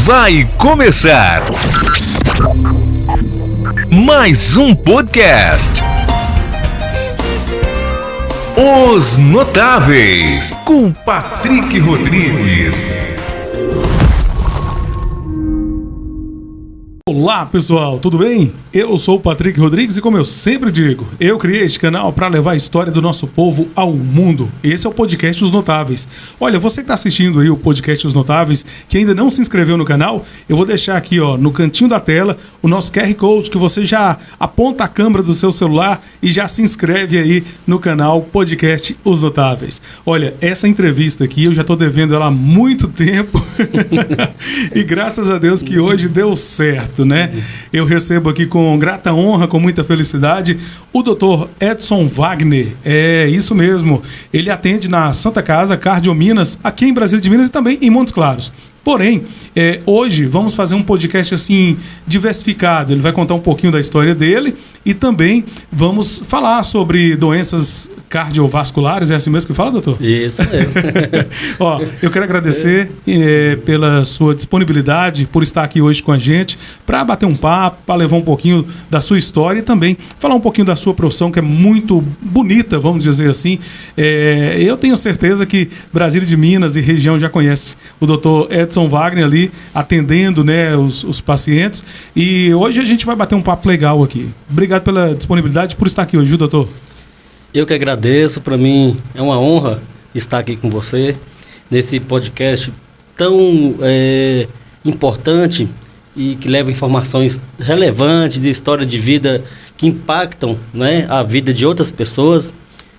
Vai começar mais um podcast. Os Notáveis, com Patrick Rodrigues. Olá pessoal, tudo bem? Eu sou o Patrick Rodrigues e como eu sempre digo, eu criei este canal para levar a história do nosso povo ao mundo. Esse é o podcast Os Notáveis. Olha, você que está assistindo aí o podcast Os Notáveis, que ainda não se inscreveu no canal, eu vou deixar aqui no cantinho da tela o nosso QR Code, que você já aponta a câmera do seu celular e já se inscreve aí no canal podcast Os Notáveis. Olha, essa entrevista aqui eu já estou devendo ela há muito tempo e graças a Deus que hoje deu certo, né? Eu recebo aqui com grata honra, com muita felicidade, o Dr. Edson Wagner. É isso mesmo. Ele atende na Santa Casa Cardio Minas, aqui em Brasília de Minas e também em Montes Claros. Porém, hoje vamos fazer um podcast assim diversificado. Ele vai contar um pouquinho da história dele e também vamos falar sobre doenças cardiovasculares. É assim mesmo que fala, doutor? Isso mesmo. Eu quero agradecer pela sua disponibilidade, por estar aqui hoje com a gente, para bater um papo, para levar um pouquinho da sua história e também falar um pouquinho da sua profissão, que é muito bonita, vamos dizer assim. Eu tenho certeza que Brasília de Minas e região já conhece o doutor Edson Wagner ali, atendendo, né, os pacientes. E hoje a gente vai bater um papo legal aqui. Obrigado pela disponibilidade, por estar aqui hoje, viu, doutor? Eu que agradeço. Para mim é uma honra estar aqui com você nesse podcast tão importante e que leva informações relevantes de história de vida que impactam, né, a vida de outras pessoas.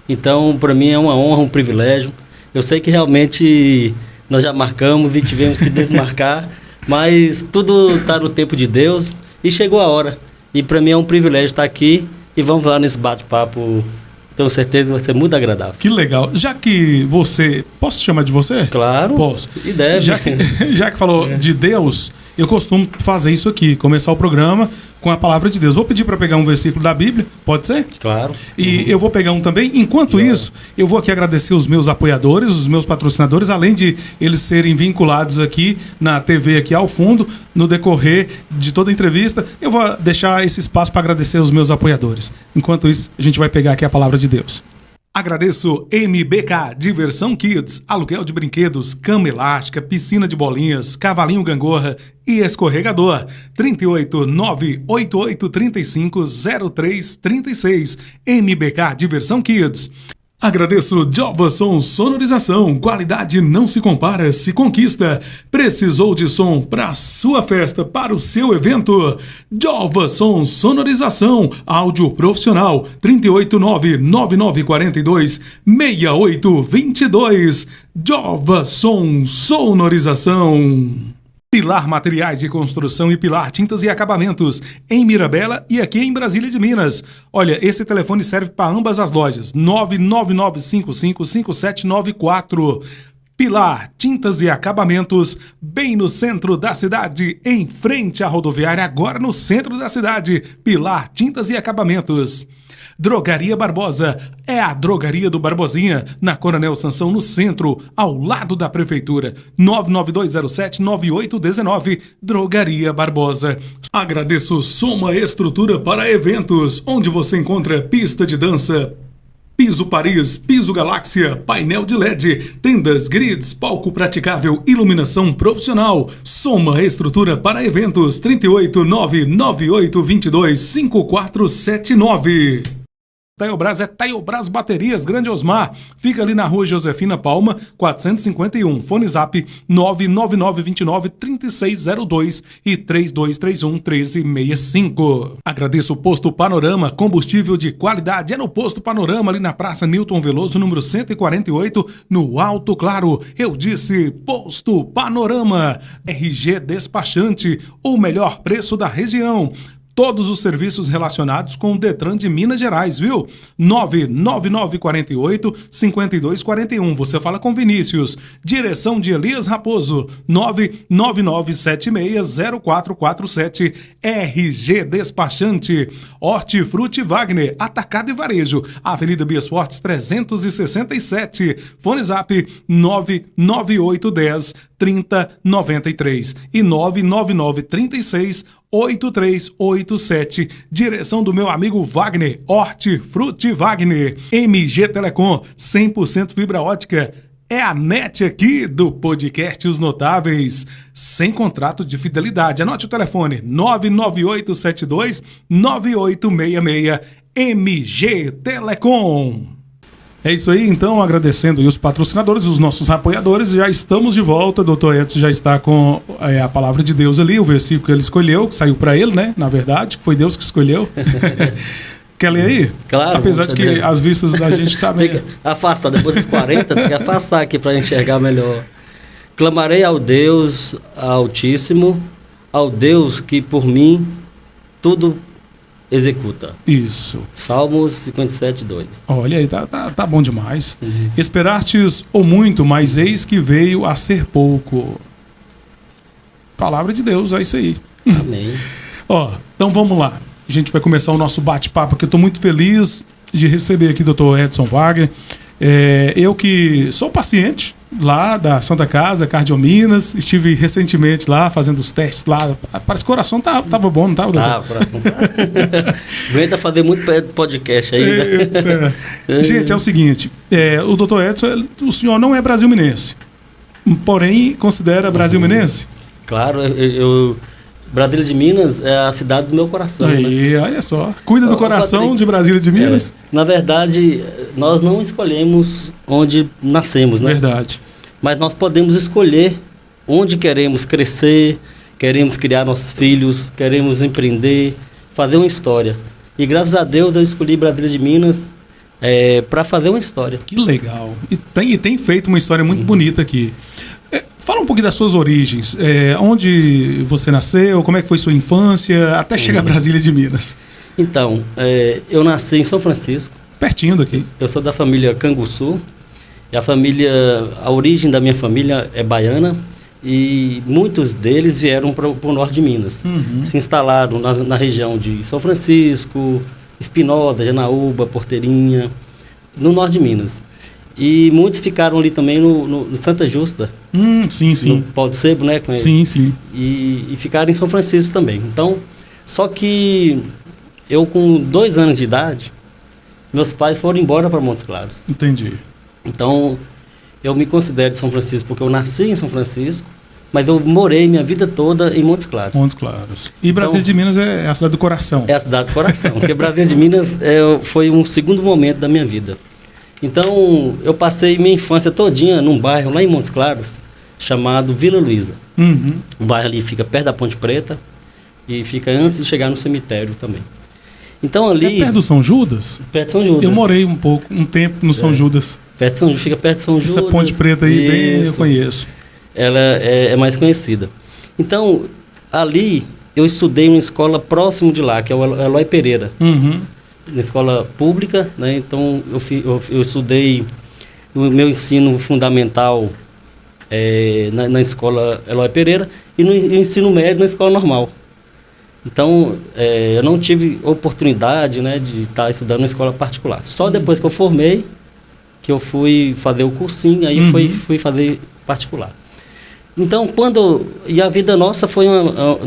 Então, para mim é uma honra, um privilégio. Eu sei que realmente nós já marcamos e tivemos que desmarcar, mas tudo está no tempo de Deus e chegou a hora. E para mim é um privilégio estar aqui e vamos lá nesse bate-papo. Tenho certeza que vai ser muito agradável. Que legal. Já que você... Posso chamar de você? Claro. Posso. E deve. Já que falou de Deus, eu costumo fazer isso aqui, começar o programa com a palavra de Deus. Vou pedir para pegar um versículo da Bíblia, pode ser? Claro. E eu vou pegar um também. Enquanto isso, eu vou aqui agradecer os meus apoiadores, os meus patrocinadores, além de eles serem vinculados aqui na TV, aqui ao fundo, no decorrer de toda a entrevista, eu vou deixar esse espaço para agradecer os meus apoiadores. Enquanto isso, a gente vai pegar aqui a palavra de Deus. Agradeço MBK Diversão Kids, aluguel de brinquedos, cama elástica, piscina de bolinhas, cavalinho gangorra e escorregador. 38-988-35-0336. MBK Diversão Kids. Agradeço Jova Som Sonorização, qualidade não se compara, se conquista. Precisou de som para sua festa, para o seu evento? Jova Som Sonorização, áudio profissional, 389-9942-6822. Jova Som Sonorização. Pilar Materiais de Construção e Pilar Tintas e Acabamentos, em Mirabela e aqui em Brasília de Minas. Olha, esse telefone serve para ambas as lojas, 999555794. Pilar Tintas e Acabamentos, bem no centro da cidade, em frente à rodoviária, agora no centro da cidade. Pilar Tintas e Acabamentos. Drogaria Barbosa, é a drogaria do Barbosinha, na Coronel Sansão, no centro, ao lado da prefeitura. 99207-9819, Drogaria Barbosa. Agradeço Soma Estrutura para Eventos, onde você encontra pista de dança, piso Paris, piso Galáxia, painel de LED, tendas, grids, palco praticável, iluminação profissional. Soma Estrutura para Eventos, 389-9822-5479. Taiobras é Taiobras Baterias, Grande Osmar. Fica ali na rua Josefina Palma, 451. Fone Zap 99929-3602 e 3231-1365. Agradeço o Posto Panorama, combustível de qualidade. É no Posto Panorama, ali na Praça Newton Veloso, número 148, no Alto Claro. Eu disse Posto Panorama. RG Despachante, o melhor preço da região. Todos os serviços relacionados com o Detran de Minas Gerais, viu? 99948-5241. Você fala com Vinícius. Direção de Elias Raposo. 999760447. RG Despachante. Hortifruti Wagner. Atacado e Varejo. Avenida Bias Fortes 367. Fone Zap 99810 3093 e 999368387. Direção do meu amigo Wagner, Hortifruti Wagner. MG Telecom, 100% fibra ótica. É a NET aqui do podcast Os Notáveis, sem contrato de fidelidade. Anote o telefone, 99872-9866, MG Telecom. É isso aí, então, agradecendo aí os patrocinadores, os nossos apoiadores. Já estamos de volta, doutor Edson já está com a palavra de Deus ali, o versículo que ele escolheu, que saiu para ele, né? Na verdade, foi Deus que escolheu. Quer ler aí? Claro. Apesar de que as vistas da gente tá meio... Tem que afastar, depois dos 40, tem que afastar aqui para enxergar melhor. Clamarei ao Deus Altíssimo, ao Deus que por mim tudo executa. Isso. Salmos 57, 2. Olha aí, tá bom demais. Esperastes ou muito, mas eis que veio a ser pouco. Palavra de Deus, é isso aí. Amém. Ó, então vamos lá. A gente vai começar o nosso bate-papo, que eu estou muito feliz de receber aqui o Dr. Edson Wagner. Eu que sou paciente lá da Santa Casa, Cardiominas, estive recentemente lá fazendo os testes lá. Parece que o coração tava bom, não tava, doutor? Ah, o coração tá. Aguenta fazer muito podcast ainda. Gente, é o seguinte, o Dr. Edson, o senhor não é brasiliense, porém considera brasiliense? Claro, Brasília de Minas é a cidade do meu coração. Aí, né? Olha só. Cuida do coração, Patrick, de Brasília de Minas. Na verdade, nós não escolhemos onde nascemos, né? Verdade. Mas nós podemos escolher onde queremos crescer, queremos criar nossos filhos, queremos empreender, fazer uma história. E graças a Deus eu escolhi Brasília de Minas para fazer uma história. Que legal. E tem feito uma história muito bonita aqui. Fala um pouquinho das suas origens, onde você nasceu, como é que foi sua infância, até chegar a Brasília de Minas. Então, eu nasci em São Francisco. Pertinho daqui. Eu sou da família Canguçu, e a origem da minha família é baiana, e muitos deles vieram para o norte de Minas. Se instalaram na região de São Francisco, Espinosa, Janaúba, Porteirinha, no norte de Minas. E muitos ficaram ali também no Santa Justa. Sim. No Pau de Sebo, né? Sim. E ficaram em São Francisco também. Então, só que eu com 2 anos de idade, meus pais foram embora para Montes Claros. Entendi. Então, eu me considero de São Francisco porque eu nasci em São Francisco, mas eu morei minha vida toda em Montes Claros. Montes Claros. E Brasília de Minas é a cidade do coração. É a cidade do coração, porque Brasília de Minas foi um segundo momento da minha vida. Então, eu passei minha infância todinha num bairro lá em Montes Claros, chamado Vila Luísa. O bairro ali fica perto da Ponte Preta e fica antes de chegar no cemitério também. Então ali... É perto do São Judas? Perto de São Judas. Eu morei um tempo no São Judas. Fica perto de São Judas. Essa Ponte Preta aí, bem, eu conheço. Ela é mais conhecida. Então, ali eu estudei em uma escola próximo de lá, que é o Eloy Pereira. Na escola pública, né? Então eu estudei o meu ensino fundamental na escola Eloy Pereira e no ensino médio na escola normal. Então eu não tive oportunidade, né, de estar estudando na escola particular. Só depois que eu formei, que eu fui fazer o cursinho, aí fui fazer particular. Então e a vida nossa foi eu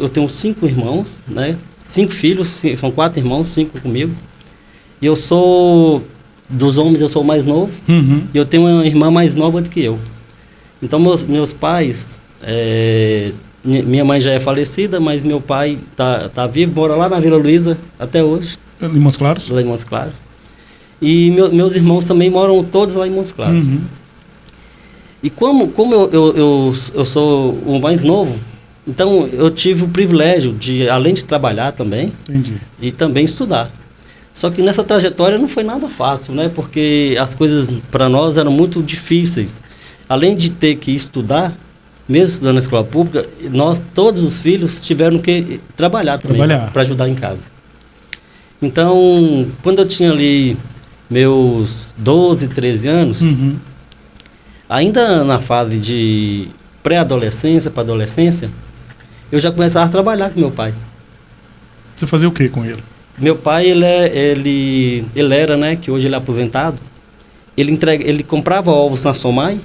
tenho 5 irmãos, né? 5 filhos, são 4 irmãos, 5 comigo. E eu sou, dos homens eu sou o mais novo, e eu tenho uma irmã mais nova do que eu. Então meus pais, minha mãe já é falecida, mas meu pai tá vivo, mora lá na Vila Luísa até hoje. Em Montes Claros? Lá em Montes Claros. E meus irmãos também moram todos lá em Montes Claros. E como eu sou o mais novo, então eu tive o privilégio de, além de trabalhar também, e também estudar. Só que nessa trajetória não foi nada fácil, né? Porque as coisas para nós eram muito difíceis. Além de ter que estudar, mesmo estudando na escola pública, todos os filhos tiveram que trabalhar também para ajudar em casa. Então, quando eu tinha ali meus 12, 13 anos, ainda na fase de pré-adolescência para adolescência, eu já começava a trabalhar com meu pai. Você fazia o que com ele? Meu pai, ele era, né, que hoje ele é aposentado, ele comprava ovos na Somai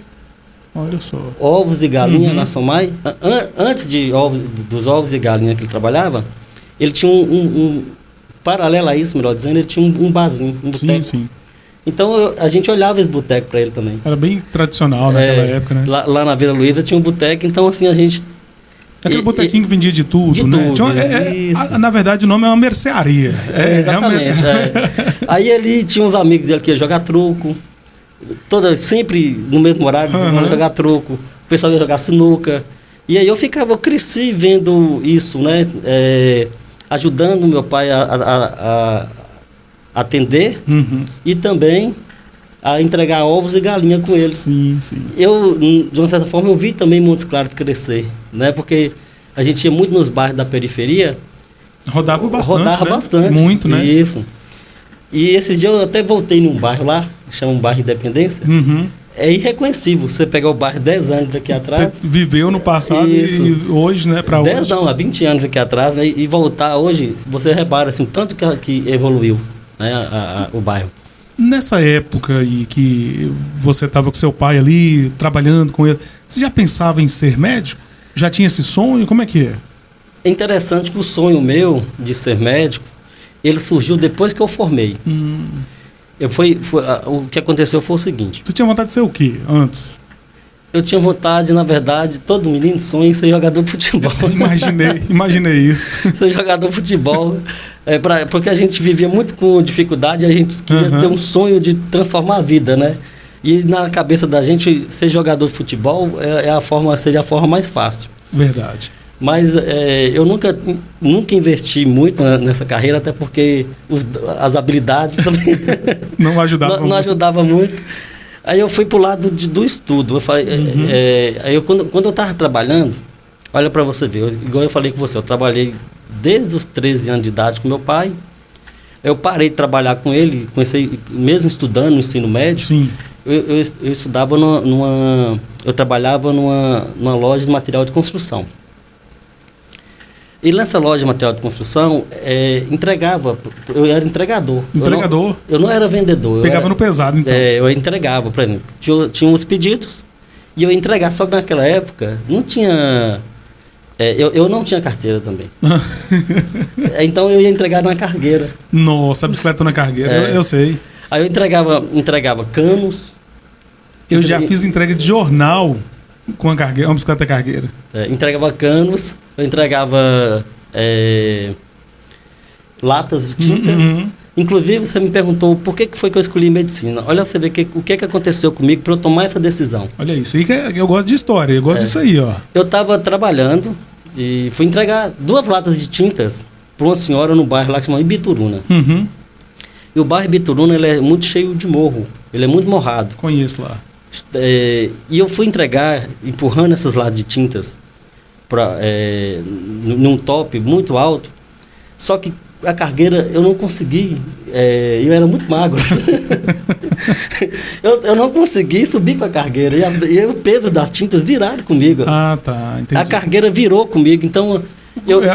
Olha só. Ovos e galinha na Somai. Antes dos ovos e galinha que ele trabalhava, ele tinha paralelo a isso, melhor dizendo, ele tinha um barzinho, um boteco. Sim. Então a gente olhava esse boteco para ele também. Era bem tradicional naquela época, né? Lá na Vila Luísa tinha um boteco, então assim a gente... Aquele botequinho que vendia de tudo, de né? Tudo, na verdade o nome é uma mercearia. Exatamente. Aí ele tinha uns amigos dele que ia jogar truco, sempre no mesmo horário, ia jogar truco, o pessoal ia jogar sinuca. E aí eu cresci vendo isso, né? Ajudando meu pai a atender e também a entregar ovos e galinha com ele. Sim. Eu, de uma certa forma, eu vi também Montes Claros crescer, né? Porque a gente ia muito nos bairros da periferia. Rodava bastante, bastante. Muito, né? Isso. E esses dias eu até voltei num bairro lá, chama um bairro Independência. É irreconhecível. Você pegar o bairro 10 anos daqui atrás. Você viveu no passado e hoje, né? Pra 10 hoje. não, há 20 anos aqui atrás, né? E voltar hoje, você repara assim, o tanto que evoluiu, né? O bairro. Nessa época aí que você estava com seu pai ali, trabalhando com ele, você já pensava em ser médico? Já tinha esse sonho? Como é que é? É interessante que o sonho meu de ser médico, ele surgiu depois que eu formei. O que aconteceu foi o seguinte. Você tinha vontade de ser o quê antes? Eu tinha vontade, na verdade, todo menino sonha em ser jogador de futebol. Imaginei isso. Ser jogador de futebol. Porque a gente vivia muito com dificuldade, a gente queria ter um sonho de transformar a vida, né? E na cabeça da gente, ser jogador de futebol seria a forma mais fácil. Verdade. Mas eu nunca investi muito nessa carreira, até porque as habilidades também não ajudavam muito. Aí eu fui pro lado do estudo. Eu falei, quando eu estava trabalhando, olha para você ver, igual eu falei com você, eu trabalhei desde os 13 anos de idade com meu pai. Eu parei de trabalhar com ele, comecei mesmo estudando no ensino médio. Sim. Eu estudava eu trabalhava numa loja de material de construção. E nessa loja de material de construção, eu era entregador. Entregador? Eu não era vendedor. Pegava no pesado, então. Eu entregava, por exemplo. Tinha uns pedidos e eu ia entregar. Só que naquela época não tinha... eu não tinha carteira também. Então eu ia entregar na cargueira. Nossa, a bicicleta na cargueira, eu sei. Aí eu entregava canos. Eu já fiz entrega de jornal com uma bicicleta cargueira. Entregava canos, eu entregava latas de tintas. Inclusive, você me perguntou por que foi que eu escolhi medicina. Olha, você vê o que aconteceu comigo para eu tomar essa decisão. Olha isso, aí que eu gosto de história, eu gosto disso aí, ó. Eu estava trabalhando e fui entregar 2 latas de tintas para uma senhora no bairro lá que chama Ibituruna. E o bairro Ibituruna, ele é muito cheio de morro, ele é muito morrado. Conheço lá. E eu fui entregar, empurrando essas latas de tintas num top muito alto, só que a cargueira eu não consegui, eu era muito magro. eu não consegui subir com a cargueira, e o peso das tintas viraram comigo. Ah, tá, entendi. A cargueira virou comigo, então...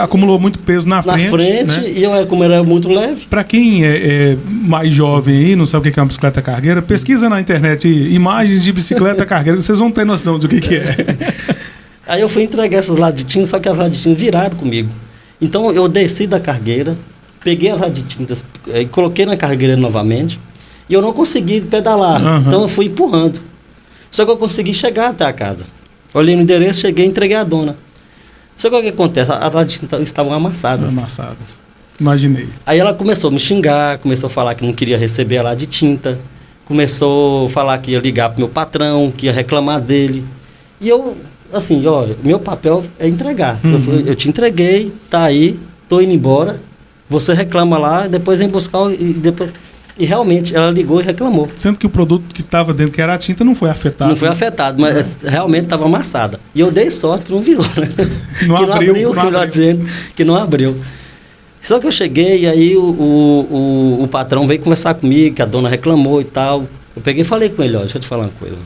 acumulou muito peso na frente, né? E como era muito leve. Para quem é mais jovem aí, não sabe o que é uma bicicleta cargueira, pesquisa na internet imagens de bicicleta cargueira, vocês vão ter noção do que é. Aí eu fui entregar essas latas de tinta, só que as latas de tinta viraram comigo. Então eu desci da cargueira, peguei as latas de tintas e coloquei na cargueira novamente, e eu não consegui pedalar. Então eu fui empurrando. Só que eu consegui chegar até a casa. Olhei no endereço, cheguei e entreguei a dona. Só que o que acontece? As latas de tinta estavam amassadas. Imaginei. Aí ela começou a me xingar, começou a falar que não queria receber a lata de tinta, começou a falar que ia ligar pro meu patrão, que ia reclamar dele. E eu, assim, ó, meu papel é entregar. Eu te entreguei, tá aí, tô indo embora, você reclama lá, depois vem buscar e depois... E realmente, ela ligou e reclamou. Sendo que o produto que estava dentro, que era a tinta, não foi afetado. Não foi afetado, mas realmente estava amassada. E eu dei sorte que não virou, né? Não abriu. Dizendo que não abriu. Só que eu cheguei e aí o patrão veio conversar comigo, que a dona reclamou e tal. Eu peguei e falei com ele, ó, deixa eu te falar uma coisa.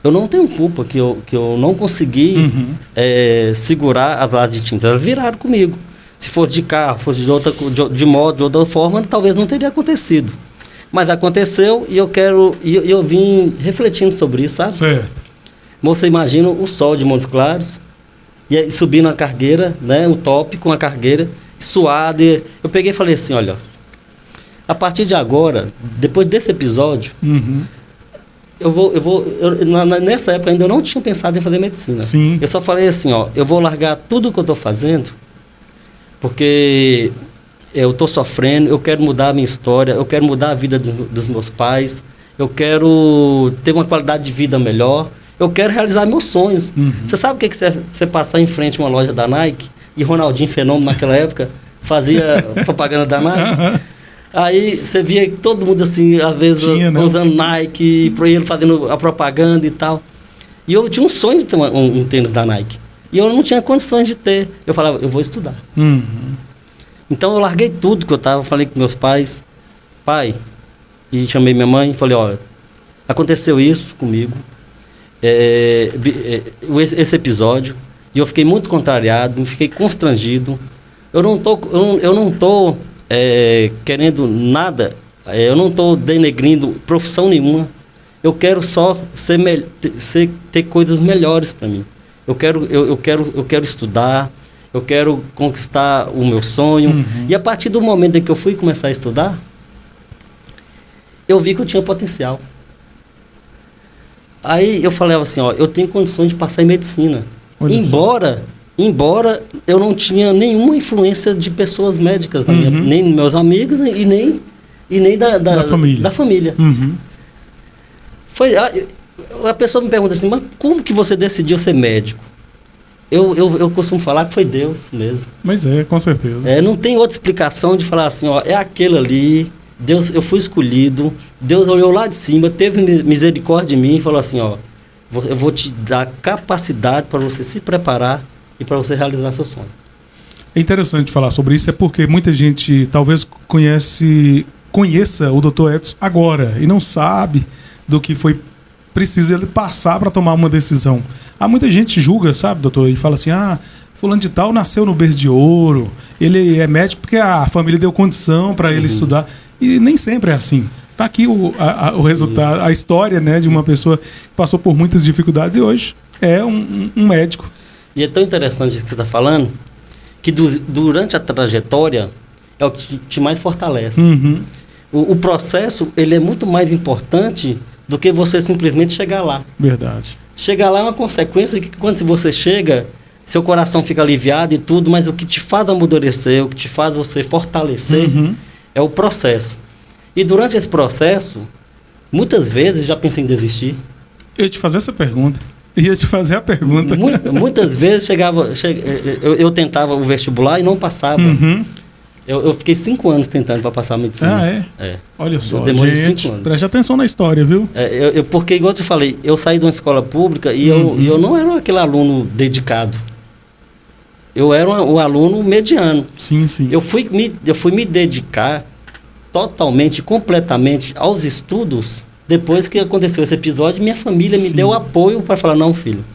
Eu não tenho culpa que eu não consegui segurar as latas de tinta. Elas viraram comigo. Se fosse de carro, fosse de moto, de outra forma, talvez não teria acontecido. Mas aconteceu e eu vim refletindo sobre isso, sabe? Certo. Você imagina o sol de Montes Claros, e aí subindo a cargueira, né? Um top com a cargueira, suado. E eu peguei e falei assim, olha, a partir de agora, depois desse episódio, Uhum. nessa época ainda eu não tinha pensado em fazer medicina. Sim. Eu só falei assim, ó, eu vou largar tudo que eu estou fazendo, porque eu estou sofrendo, eu quero mudar a minha história, eu quero mudar a vida dos meus pais, eu quero ter uma qualidade de vida melhor, eu quero realizar meus sonhos. Uhum. Você sabe o que você passar em frente a uma loja da Nike, e Ronaldinho Fenômeno naquela época fazia propaganda da Nike? Aí você via todo mundo assim, às vezes usando Nike, para ele fazendo a propaganda e tal. E eu tinha um sonho de ter um tênis da Nike. E eu não tinha condições de ter. Eu falava, eu vou estudar. Uhum. Então eu larguei tudo que eu estava, falei com meus pais, pai, e chamei minha mãe e falei, olha, aconteceu isso comigo, esse episódio, e eu fiquei muito contrariado, fiquei constrangido. Eu não tô querendo nada, eu não estou denegrindo profissão nenhuma. Eu quero só ter coisas melhores para mim. Eu quero estudar, eu quero conquistar o meu sonho. Uhum. E a partir do momento em que eu fui começar a estudar, eu vi que eu tinha potencial. Aí eu falei assim, ó, eu tenho condições de passar em medicina. Embora eu não tinha nenhuma influência de pessoas médicas, nem dos meus amigos e nem da família. Uhum. A pessoa me pergunta assim, mas como que você decidiu ser médico? Eu costumo falar que foi Deus mesmo. Mas com certeza. Não tem outra explicação de falar assim, ó, é aquele ali, Deus, eu fui escolhido, Deus olhou lá de cima, teve misericórdia de mim e falou assim, ó, eu vou te dar capacidade para você se preparar e para você realizar seu sonho. É interessante falar sobre isso, porque muita gente talvez conheça o Dr. Edson agora e não sabe do que foi preciso ele passar para tomar uma decisão. Há muita gente que julga, sabe, doutor, e fala assim, fulano de tal nasceu no berço de ouro, ele é médico porque a família deu condição para ele estudar. E nem sempre é assim. Está aqui o resultado, a história, né, de uma pessoa que passou por muitas dificuldades e hoje é um médico. E é tão interessante isso que você está falando, que durante a trajetória é o que te mais fortalece. Uhum. O processo, ele é muito mais importante do que você simplesmente chegar lá. Verdade. Chegar lá é uma consequência que quando você chega, seu coração fica aliviado e tudo, mas o que te faz amadurecer, o que te faz você fortalecer é o processo. E durante esse processo, muitas vezes já pensei em desistir. Eu ia te fazer essa pergunta. Muitas vezes eu tentava o vestibular e não passava. Uhum. Eu fiquei 5 anos tentando para passar a medicina. Olha só, eu demorei gente, 5 anos. Preste atenção na história, viu? Porque, igual eu te falei, eu saí de uma escola pública e eu não era aquele aluno dedicado. Eu era um aluno mediano. Sim, sim. Eu fui me dedicar totalmente, completamente aos estudos depois que aconteceu esse episódio. Minha família me deu apoio para falar, não, filho,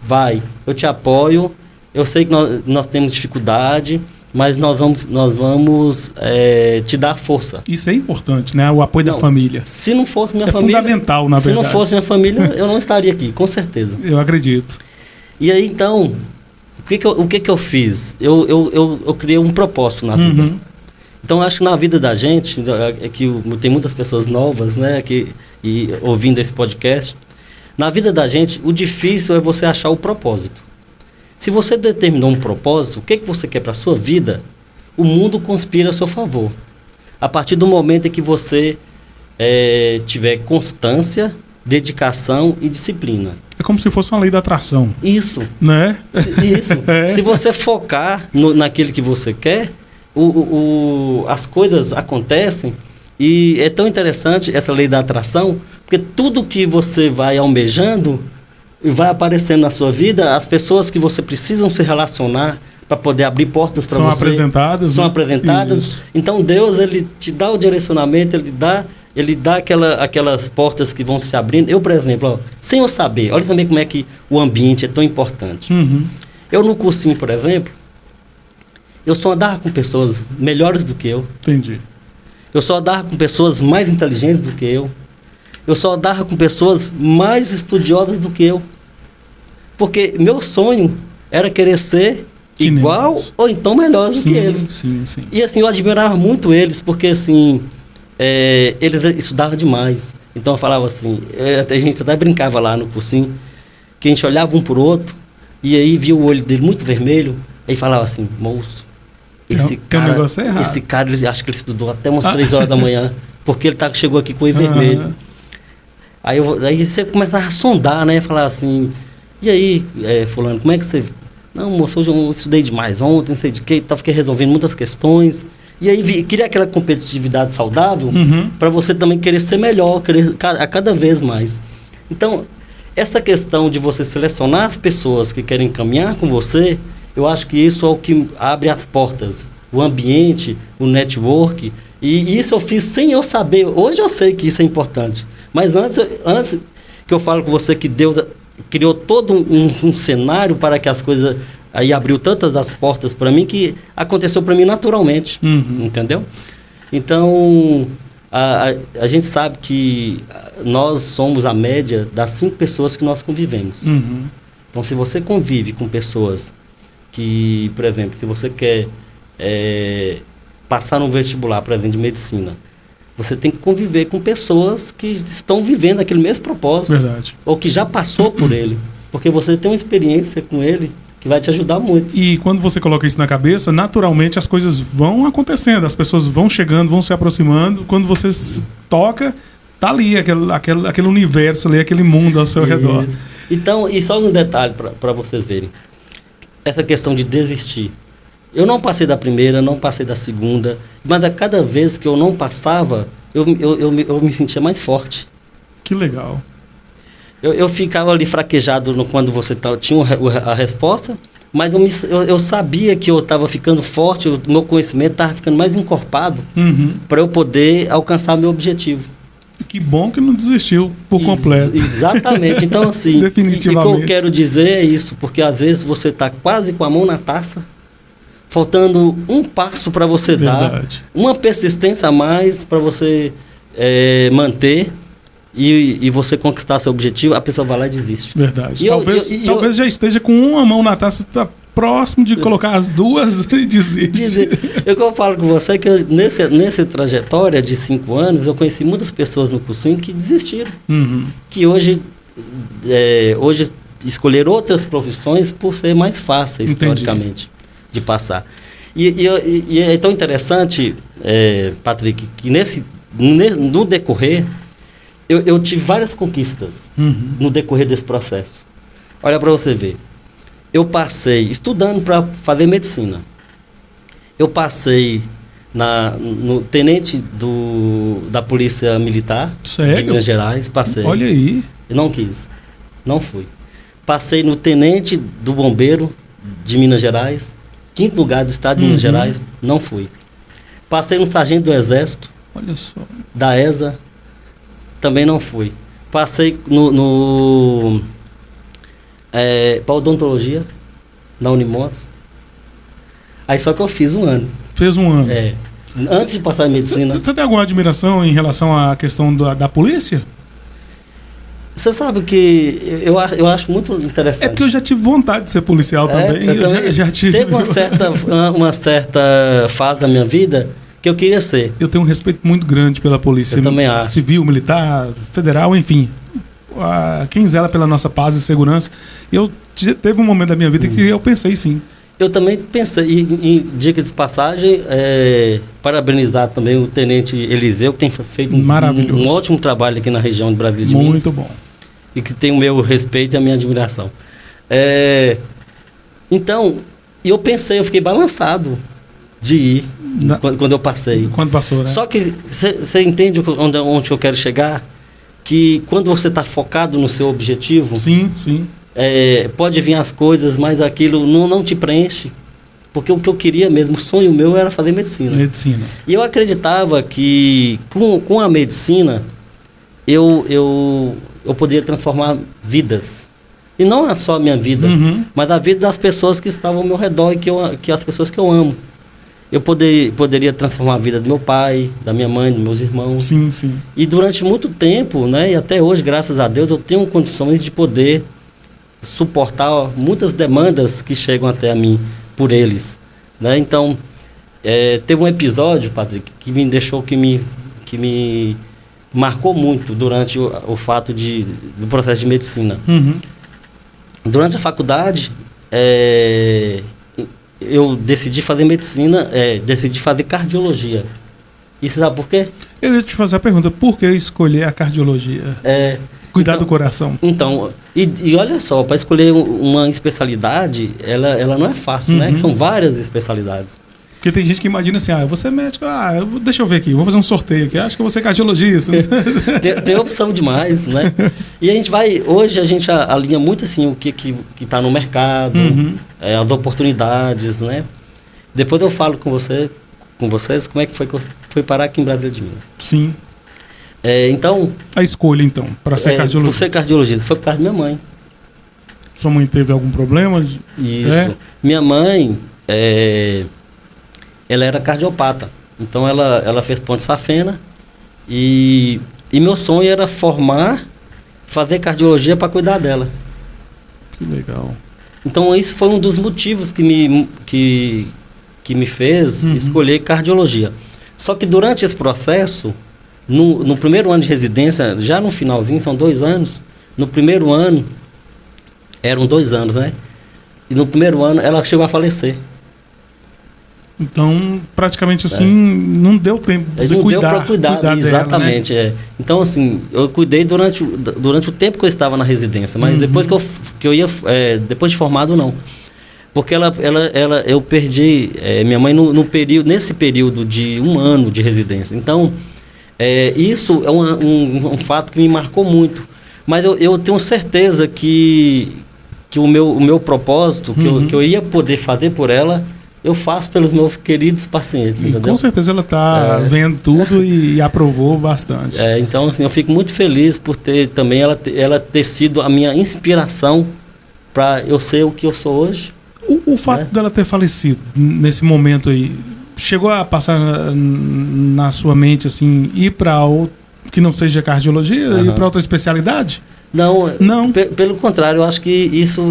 vai, eu te apoio, eu sei que nós temos dificuldade, mas nós vamos te dar força. Isso é importante, né? O apoio da família. Se não fosse minha família... É fundamental, na verdade. Se não fosse minha família, eu não estaria aqui, com certeza. Eu acredito. E aí, então, o que eu fiz? Eu criei um propósito na vida. Então, acho que na vida da gente, tem muitas pessoas novas, né, ouvindo esse podcast. Na vida da gente, o difícil é você achar o propósito. Se você determinou um propósito, o que você quer para a sua vida, o mundo conspira a seu favor. A partir do momento em que você tiver constância, dedicação e disciplina. É como se fosse uma lei da atração. Isso. Né? Isso. Se você focar naquilo que você quer, as coisas acontecem. E é tão interessante essa lei da atração, porque tudo que você vai almejando vai aparecendo na sua vida, as pessoas que você precisa se relacionar para poder abrir portas para você. São apresentadas. Isso. Então Deus, ele te dá o direcionamento, ele dá aquelas portas que vão se abrindo. Eu, por exemplo, sem eu saber, olha também como é que o ambiente é tão importante. Eu no cursinho, por exemplo, eu só andava com pessoas melhores do que eu. Entendi. Eu só andava com pessoas mais inteligentes do que eu. Eu só andava com pessoas mais estudiosas do que eu. Porque meu sonho era querer ser Que igual neles. ou então melhor do que eles. Sim, sim. E assim, eu admirava muito eles, porque assim, eles estudavam demais. Então eu falava assim, a gente até brincava lá no cursinho, que a gente olhava um pro outro, e aí via o olho dele muito vermelho, aí falava assim, moço, Tem um negócio errado. esse cara, acho que ele estudou até umas 3 horas da manhã, porque ele chegou aqui com o olho vermelho. Aí você começava a sondar, né? Falar assim, e aí, fulano, como é que você... Não, moço, hoje eu estudei demais ontem, não sei de quê, fiquei resolvendo muitas questões. E aí, queria aquela competitividade saudável para você também querer ser melhor, querer a cada vez mais. Então, essa questão de você selecionar as pessoas que querem caminhar com você, eu acho que isso é o que abre as portas. O ambiente, o network, e isso eu fiz sem eu saber. Hoje eu sei que isso é importante. Mas antes que eu falo com você que Deus criou todo um cenário para que as coisas... Aí abriu tantas as portas para mim que aconteceu para mim naturalmente. Entendeu? Então, a gente sabe que nós somos a média das 5 pessoas que nós convivemos. Então, se você convive com pessoas que, por exemplo, se você quer passar no vestibular, por exemplo, de medicina, você tem que conviver com pessoas que estão vivendo aquele mesmo propósito. Verdade. Ou que já passou por ele. Porque você tem uma experiência com ele que vai te ajudar muito. E quando você coloca isso na cabeça, naturalmente as coisas vão acontecendo, as pessoas vão chegando, vão se aproximando. Quando você se toca, tá ali aquele universo ali, aquele mundo ao seu redor. Então, e só um detalhe para vocês verem. Essa questão de desistir. Eu não passei da primeira, não passei da segunda, mas a cada vez que eu não passava, eu me sentia mais forte. Que legal. Eu ficava ali fraquejado quando você tinha a resposta, mas eu sabia que eu estava ficando forte, o meu conhecimento estava ficando mais encorpado para eu poder alcançar meu objetivo. Que bom que não desistiu por completo. Exatamente. Então, assim, definitivamente. o que eu quero dizer é isso, porque às vezes você está quase com a mão na taça, faltando um passo para você dar, uma persistência a mais para você manter e você conquistar seu objetivo, a pessoa vai lá e desiste. Verdade. Talvez já esteja com uma mão na taça, está próximo de colocar as duas e desiste. O que eu falo com você é que nessa trajetória de 5 anos, eu conheci muitas pessoas no cursinho que desistiram. Que hoje escolheram outras profissões por ser mais fáceis, historicamente, de passar. E é tão interessante, Patrick, que no decorrer, eu tive várias conquistas no decorrer desse processo. Olha para você ver. Eu passei estudando para fazer medicina. Eu passei no tenente da Polícia Militar de Minas Gerais. Passei. Olha aí. Eu não quis. Não fui. Passei no tenente do Bombeiro de Minas Gerais. 5º lugar do estado de Minas Gerais. Não fui. Passei no sargento do Exército. Olha só. Da ESA. Também não fui. Passei para odontologia, na Unimotos. Aí só que eu fiz 1 ano. Fez 1 ano. Antes de passar em medicina. Você tem alguma admiração em relação à questão da polícia? Você sabe que eu acho muito interessante. É porque eu já tive vontade de ser policial também. Eu já tive. Teve uma certa fase da minha vida que eu queria ser. Eu tenho um respeito muito grande pela polícia. Eu também acho. Civil, militar, federal, enfim. Quem zela pela nossa paz e segurança. Teve um momento da minha vida que eu pensei sim. Eu também pensei, e dica de passagem, parabenizar também o Tenente Eliseu, que tem feito um ótimo trabalho aqui na região de Brasília de Minas. Muito bom. E que tem o meu respeito e a minha admiração. Então, eu fiquei balançado de ir quando eu passei. Quando passou, né? Só que você entende onde eu quero chegar? Que quando você está focado no seu objetivo... Sim. Pode vir as coisas, mas aquilo não te preenche. Porque o que eu queria mesmo, o sonho meu era fazer medicina. E eu acreditava que com a medicina eu poderia transformar vidas. E não só a minha vida, mas a vida das pessoas que estavam ao meu redor e que as pessoas que eu amo. eu poderia transformar a vida do meu pai, da minha mãe, dos meus irmãos. Sim, sim. E durante muito tempo, né, e até hoje, graças a Deus, eu tenho condições de poder suportar muitas demandas que chegam até a mim por eles, né? Então, teve um episódio, Patrick, que me deixou, que me marcou muito durante o fato do processo de medicina. Uhum. Durante a faculdade, eu decidi fazer medicina, decidi fazer cardiologia. E você sabe por quê? Eu ia te fazer a pergunta, por que escolher a cardiologia? Cuidar do coração. Então, e olha só, para escolher uma especialidade, ela não é fácil, né? Que são várias especialidades. Porque tem gente que imagina assim, eu vou ser médico, deixa eu ver aqui, vou fazer um sorteio aqui, acho que eu vou ser cardiologista. Tem opção demais, né? E hoje a gente alinha muito assim o que está no mercado, as oportunidades, né? Depois eu falo com vocês como é que foi que eu fui parar aqui em Brasília de Minas. Sim. Então... A escolha, então, para ser cardiologista. Por ser cardiologista, foi por causa da minha mãe. Sua mãe teve algum problema? Isso. Minha mãe... ela era cardiopata, então ela fez ponte safena e meu sonho era fazer cardiologia para cuidar dela. Que legal. Então isso foi um dos motivos que me fez escolher cardiologia. Só que durante esse processo, no primeiro ano de residência, já no finalzinho, são 2 anos, no primeiro ano, eram 2 anos, né? E no primeiro ano ela chegou a falecer. Então, praticamente assim, não deu tempo de você cuidar. Não deu para cuidar exatamente. Dela, né? Então, assim, eu cuidei durante o tempo que eu estava na residência, mas depois que eu ia, depois de formado, não. Porque eu perdi minha mãe nesse período de 1 ano de residência. Então, isso é um fato que me marcou muito. Mas eu tenho certeza que o meu propósito, que eu ia poder fazer por ela, eu faço pelos meus queridos pacientes, entendeu? Com certeza ela está vendo tudo e aprovou bastante. Então, assim, eu fico muito feliz por ter também ela ter sido a minha inspiração para eu ser o que eu sou hoje. O fato dela ter falecido nesse momento aí, chegou a passar na sua mente, assim, ir para outro, que não seja cardiologia, ir para outra especialidade? Não. Pelo contrário, eu acho que isso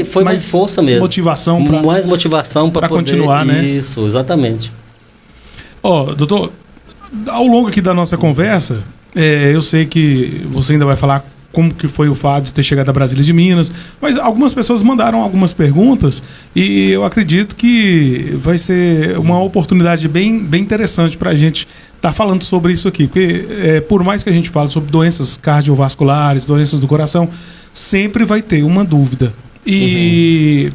foi mais força mesmo. Mais motivação para continuar, né? Isso, exatamente. Doutor, ao longo aqui da nossa conversa, eu sei que você ainda vai falar como que foi o fato de ter chegado a Brasília de Minas, mas algumas pessoas mandaram algumas perguntas e eu acredito que vai ser uma oportunidade bem interessante para a gente estar falando sobre isso aqui, porque por mais que a gente fale sobre doenças cardiovasculares, doenças do coração, sempre vai ter uma dúvida. E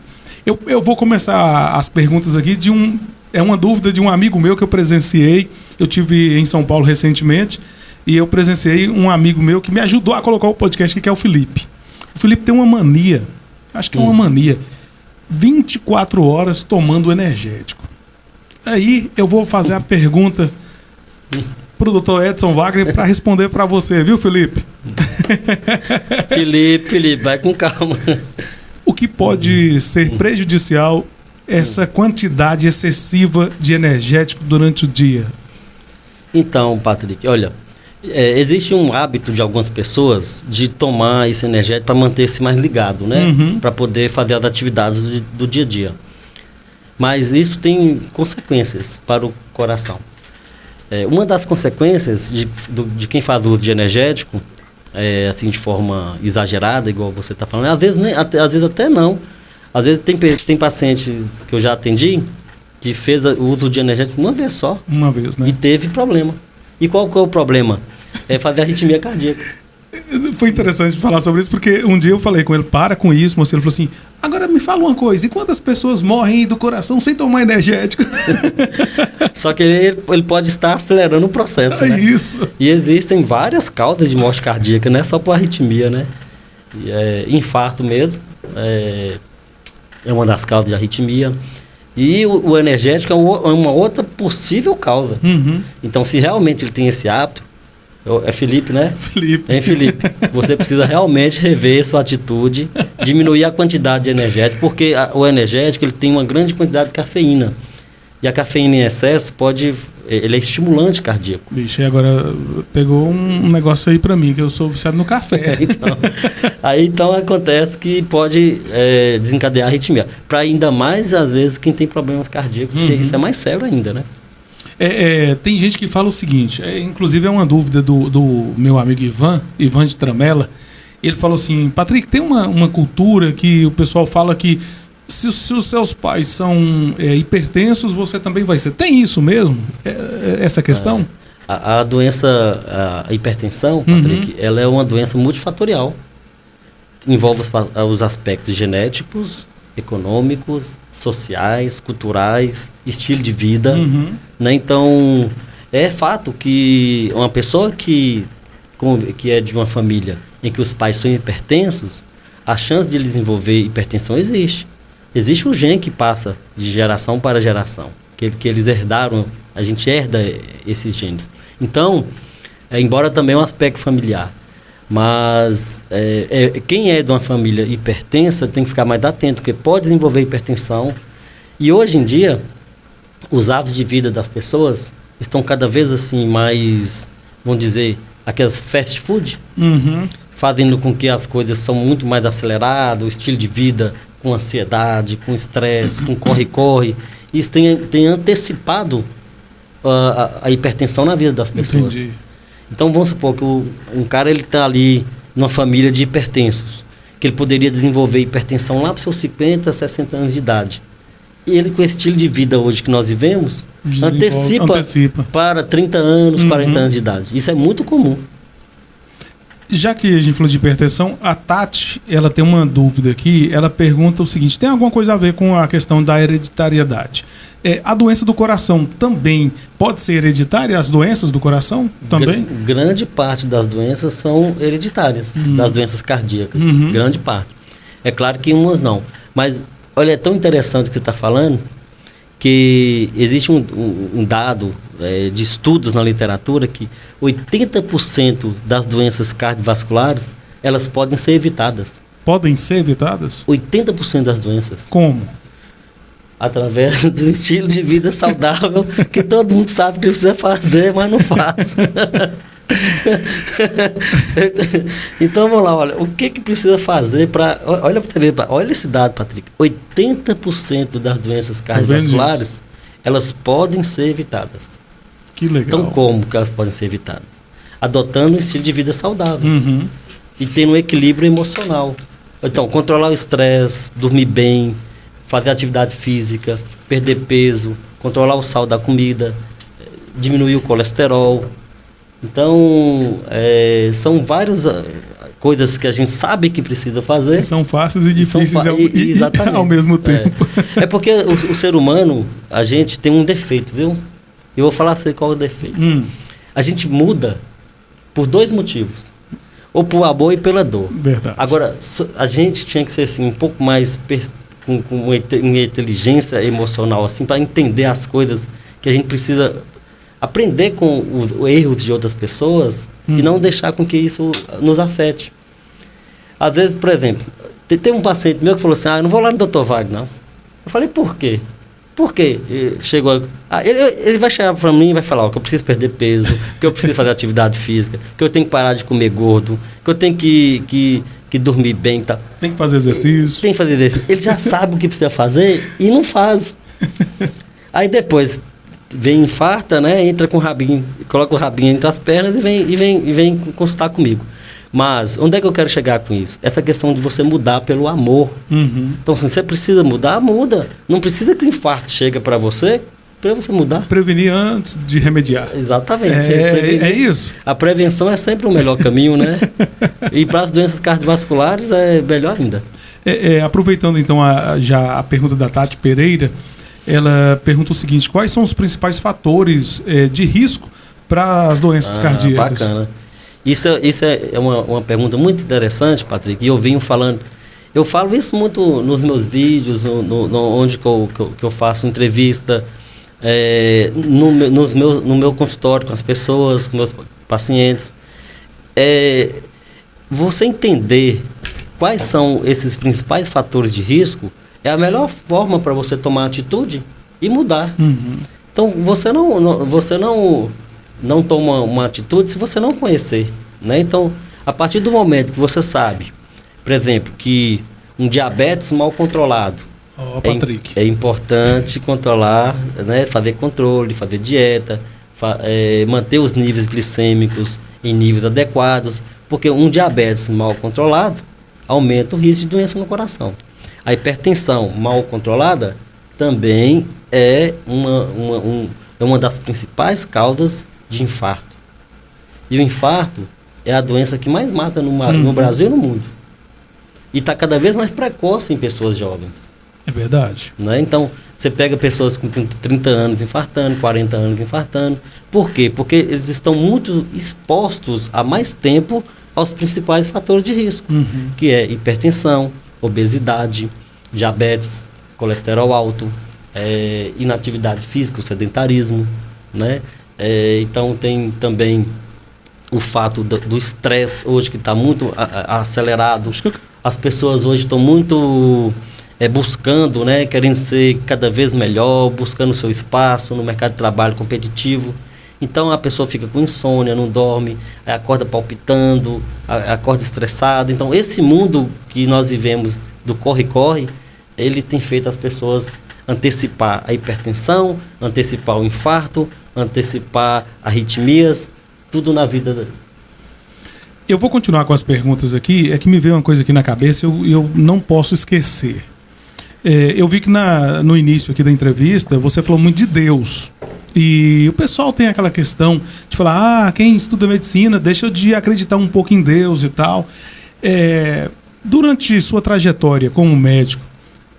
eu vou começar as perguntas aqui é uma dúvida de um amigo meu que eu presenciei, eu tive em São Paulo recentemente, e eu presenciei um amigo meu que me ajudou a colocar o podcast aqui, que é o Felipe. O Felipe tem uma mania, acho que é uma mania, 24 horas tomando energético. Aí eu vou fazer a pergunta pro Dr. Edson Wagner para responder para você, viu, Felipe? Felipe, vai com calma. O que pode ser prejudicial essa quantidade excessiva de energético durante o dia? Então, Patrick, olha... existe um hábito de algumas pessoas de tomar esse energético para manter-se mais ligado, né? Para poder fazer as atividades do dia a dia. Mas isso tem consequências para o coração. Uma das consequências de quem faz uso de energético, assim de forma exagerada, igual você está falando, às vezes até não. Às vezes tem pacientes que eu já atendi que fez o uso de energético uma vez só. Uma vez, né? E teve problema. E qual que é o problema? É fazer arritmia cardíaca. Foi interessante falar sobre isso, porque um dia eu falei com ele, para com isso, moço. Ele falou assim, agora me fala uma coisa, e quantas pessoas morrem do coração sem tomar energético? Só que ele pode estar acelerando o processo, né? Isso. E existem várias causas de morte cardíaca, não é só por arritmia, né? Infarto mesmo, é uma das causas de arritmia. E o energético é uma outra possível causa. Então, se realmente ele tem esse hábito, é Felipe, né? Felipe. Felipe, você precisa realmente rever sua atitude, diminuir a quantidade de energético, porque o energético ele tem uma grande quantidade de cafeína. E a cafeína em excesso ele é estimulante cardíaco. Bicho, e agora pegou um negócio aí pra mim, que eu sou viciado no café. Então acontece que pode desencadear arritmia. Para ainda mais, às vezes, quem tem problemas cardíacos, isso é mais sério ainda, né? Tem gente que fala o seguinte, inclusive é uma dúvida do meu amigo Ivan de Tramela. Ele falou assim: Patrick, tem uma cultura que o pessoal fala que se os seus pais são hipertensos, você também vai ser. Tem isso mesmo? Essa questão? A doença, a hipertensão, Patrick, ela é uma doença multifatorial. Envolve os aspectos genéticos, econômicos, sociais, culturais, estilo de vida. Né? Então, é fato que uma pessoa que é de uma família em que os pais são hipertensos, a chance de desenvolver hipertensão existe. Existe um gene que passa de geração para geração, que eles herdaram, a gente herda esses genes. Então, embora também é um aspecto familiar, mas quem é de uma família hipertensa tem que ficar mais atento, porque pode desenvolver hipertensão. E hoje em dia, os hábitos de vida das pessoas estão cada vez assim mais, vamos dizer, aquelas fast food, fazendo com que as coisas são muito mais aceleradas, o estilo de vida com ansiedade, com estresse, com corre-corre. Isso tem antecipado a hipertensão na vida das pessoas. Entendi. Então vamos supor que um cara está ali numa família de hipertensos, que ele poderia desenvolver hipertensão lá para os seus 50, 60 anos de idade. E ele, com esse estilo de vida hoje que nós vivemos, antecipa para 30 anos, 40 anos de idade. Isso é muito comum. Já que a gente falou de hipertensão, a Tati, ela tem uma dúvida aqui. Ela pergunta o seguinte: tem alguma coisa a ver com a questão da hereditariedade? A doença do coração também pode ser hereditária? As doenças do coração também? Grande parte das doenças são hereditárias, das doenças cardíacas. Grande parte. É claro que umas não. Mas, olha, é tão interessante o que você está falando, que existe um dado de estudos na literatura que 80% das doenças cardiovasculares, elas podem ser evitadas. Podem ser evitadas? 80% das doenças. Como? Através do estilo de vida saudável, que todo mundo sabe que precisa fazer, mas não faz. Então vamos lá, olha, o que precisa fazer para... Olha esse dado, Patrick. 80% das doenças cardiovasculares, elas podem ser evitadas. Que legal. Então como que elas podem ser evitadas? Adotando um estilo de vida saudável. E tendo um equilíbrio emocional. Então, controlar o estresse, dormir bem, fazer atividade física, perder peso, controlar o sal da comida, diminuir o colesterol. Então, são várias coisas que a gente sabe que precisa fazer. Que são fáceis e difíceis exatamente. Ao mesmo tempo. É porque o ser humano, a gente tem um defeito, viu? Eu vou falar assim qual é o defeito. A gente muda por dois motivos. Ou por amor e pela dor. Verdade. Agora, a gente tinha que ser assim, um pouco mais com uma inteligência emocional, assim, para entender as coisas que a gente precisa aprender com os erros de outras pessoas e não deixar com que isso nos afete. Às vezes, por exemplo, tem um paciente meu que falou assim: eu não vou lá no Dr. Wagner, não. Eu falei: por quê? Por quê? Ele vai chegar para mim e vai falar que eu preciso perder peso, que eu preciso fazer atividade física, que eu tenho que parar de comer gordo, que eu tenho que dormir bem e tal. Tem que fazer exercício. Tem que fazer exercício. Ele já sabe o que precisa fazer e não faz. Aí depois vem, infarta, né? Entra com o rabinho, coloca o rabinho entre as pernas e vem consultar comigo. Mas onde é que eu quero chegar com isso? Essa questão de você mudar pelo amor. Então, se você precisa mudar, muda. Não precisa que o infarto chegue para você mudar. Prevenir antes de remediar. Exatamente. É isso. A prevenção é sempre o melhor caminho, né? E para as doenças cardiovasculares é melhor ainda. Aproveitando então já a pergunta da Tati Pereira, ela pergunta o seguinte: quais são os principais fatores de risco para as doenças cardíacas? Bacana. Isso é uma pergunta muito interessante, Patrick, e eu venho falando. Eu falo isso muito nos meus vídeos, onde que eu faço entrevista, no meu consultório com as pessoas, com meus pacientes. Você entender quais são esses principais fatores de risco é a melhor forma para você tomar atitude e mudar. Uhum. Então, você não toma uma atitude se você não conhecer, né? Então, a partir do momento que você sabe, por exemplo, que um diabetes mal controlado, Patrick. é importante controlar, né? Fazer controle, fazer dieta, manter os níveis glicêmicos em níveis adequados, porque um diabetes mal controlado aumenta o risco de doença no coração. A hipertensão mal controlada também é uma das principais causas de infarto. E o infarto é a doença que mais mata no Brasil e no mundo. E está cada vez mais precoce em pessoas jovens. É verdade. Né? Então, você pega pessoas com 30 anos infartando, 40 anos infartando. Por quê? Porque eles estão muito expostos há mais tempo aos principais fatores de risco, que é hipertensão, obesidade, diabetes, colesterol alto, inatividade física, o sedentarismo, né? Então tem também o fato do estresse hoje que está muito acelerado. As pessoas hoje estão muito buscando, né, querendo ser cada vez melhor, buscando o seu espaço no mercado de trabalho competitivo. Então a pessoa fica com insônia, não dorme, acorda palpitando, acorda estressada. Então esse mundo que nós vivemos do corre-corre, ele tem feito as pessoas antecipar a hipertensão, antecipar o infarto, antecipar arritmias, tudo na vida. Eu vou continuar com as perguntas aqui, é que me veio uma coisa aqui na cabeça e eu não posso esquecer. Eu vi que no início aqui da entrevista você falou muito de Deus. E o pessoal tem aquela questão de falar, quem estuda medicina deixa de acreditar um pouco em Deus e tal. Durante sua trajetória como médico,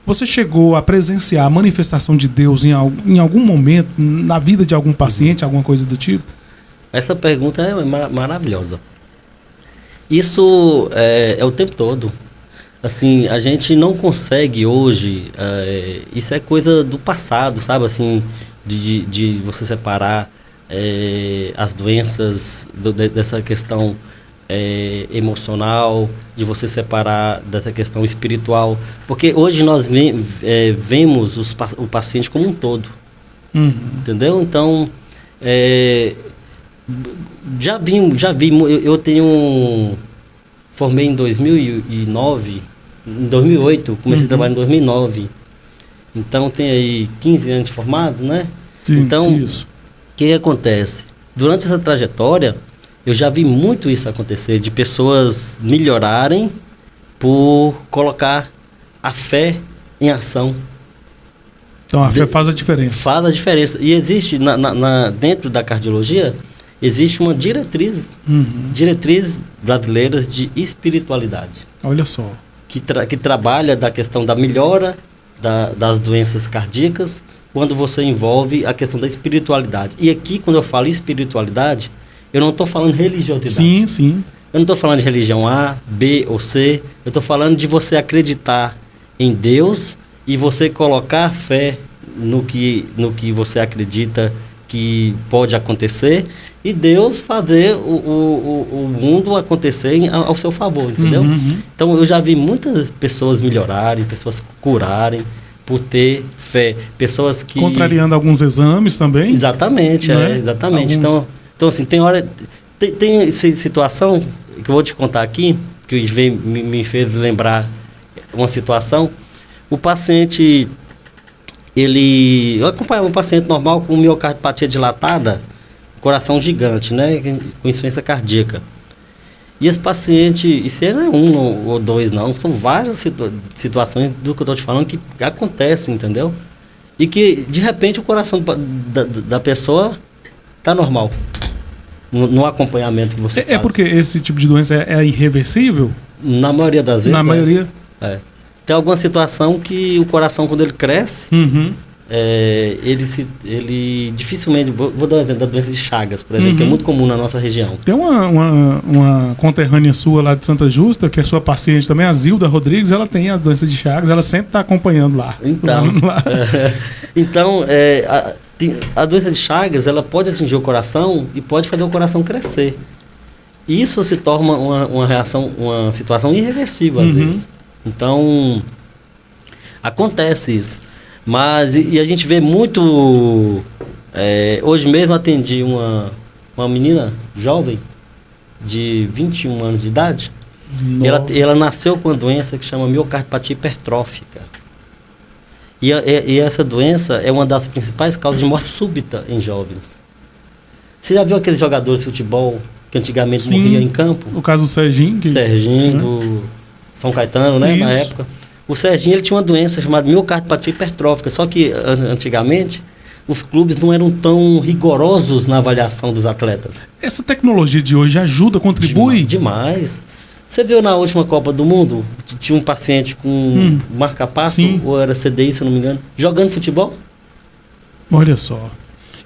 você chegou a presenciar a manifestação de Deus em algum momento na vida de algum paciente, alguma coisa do tipo? Essa pergunta é maravilhosa. Isso é o tempo todo. Assim, a gente não consegue hoje, isso é coisa do passado, sabe? Assim, de você separar as doenças dessa questão emocional, de você separar dessa questão espiritual. Porque hoje nós vemos o paciente como um todo. Entendeu? Então, já vi, eu formei em 2009, em 2008, comecei a trabalhar em 2009, então tem aí 15 anos de formado, né? Sim, então, o isso. que acontece? Durante essa trajetória, eu já vi muito isso acontecer, de pessoas melhorarem por colocar a fé em ação. Então a fé faz a diferença. Faz a diferença. E existe, dentro da cardiologia, existe uma diretriz brasileira de espiritualidade. Olha só. Que trabalha da questão da melhora das doenças cardíacas, quando você envolve a questão da espiritualidade. E aqui, quando eu falo espiritualidade, eu não estou falando religiosidade. Sim, sim. Eu não estou falando de religião A, B ou C. Eu estou falando de você acreditar em Deus e você colocar fé no que você acredita que pode acontecer e Deus fazer o mundo acontecer ao seu favor, entendeu? Então eu já vi muitas pessoas melhorarem, pessoas curarem por ter fé, pessoas que... Contrariando alguns exames também. Exatamente, né? Exatamente. Então assim, tem hora... Tem situação que eu vou te contar aqui, que me fez lembrar uma situação. O paciente... Eu acompanhava um paciente normal com miocardiopatia dilatada, coração gigante, né? Com insuficiência cardíaca. E esse paciente, isso não é um ou dois, não. São várias situações do que eu estou te falando que acontecem, entendeu? E que, de repente, o coração da pessoa está normal. No acompanhamento que você faz. É porque esse tipo de doença é irreversível? Na maioria das vezes. Na maioria? Tem alguma situação que o coração, quando ele cresce, ele dificilmente... Vou dar um exemplo da doença de Chagas, por exemplo, que é muito comum na nossa região. Tem uma conterrânea sua lá de Santa Justa, que é sua paciente também, a Zilda Rodrigues, ela tem a doença de Chagas, ela sempre está acompanhando lá. Então, a doença de Chagas, ela pode atingir o coração e pode fazer o coração crescer. Isso se torna uma situação irreversível, às vezes. Então, acontece isso. Mas, e a gente vê muito... hoje mesmo atendi uma menina jovem, de 21 anos de idade. Ela nasceu com uma doença que chama miocardiopatia hipertrófica. E essa doença é uma das principais causas de morte súbita em jovens. Você já viu aqueles jogadores de futebol que antigamente morriam em campo? O caso do Serginho. Serginho, do São Caetano, né? Na época. O Serginho, ele tinha uma doença chamada miocardiopatia hipertrófica. Só que, antigamente, os clubes não eram tão rigorosos na avaliação dos atletas. Essa tecnologia de hoje ajuda, contribui? Demais. Você viu na última Copa do Mundo, tinha um paciente com marca-passo, ou era CDI, se eu não me engano, jogando futebol? Olha só.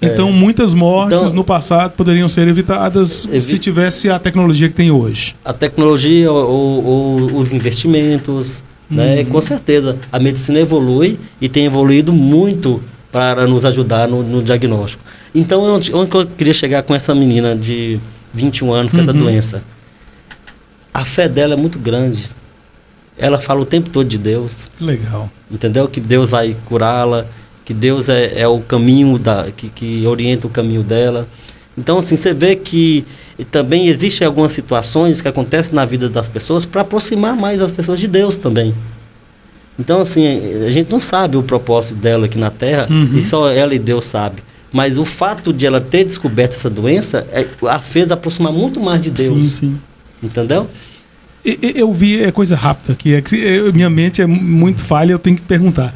Então, muitas mortes no passado poderiam ser evitadas se tivesse a tecnologia que tem hoje. A tecnologia ou os investimentos, né? Com certeza. A medicina evolui e tem evoluído muito para nos ajudar no diagnóstico. Então, onde eu queria chegar com essa menina de 21 anos com essa doença? A fé dela é muito grande. Ela fala o tempo todo de Deus. Legal. Entendeu? Que Deus vai curá-la, que Deus é o caminho, que orienta o caminho dela. Então, assim, você vê que também existem algumas situações que acontecem na vida das pessoas para aproximar mais as pessoas de Deus também. Então, assim, a gente não sabe o propósito dela aqui na Terra, e só ela e Deus sabe. Mas o fato de ela ter descoberto essa doença a fez aproximar muito mais de Deus. Sim, sim. Entendeu? Eu vi, coisa rápida aqui, minha mente é muito falha, eu tenho que perguntar.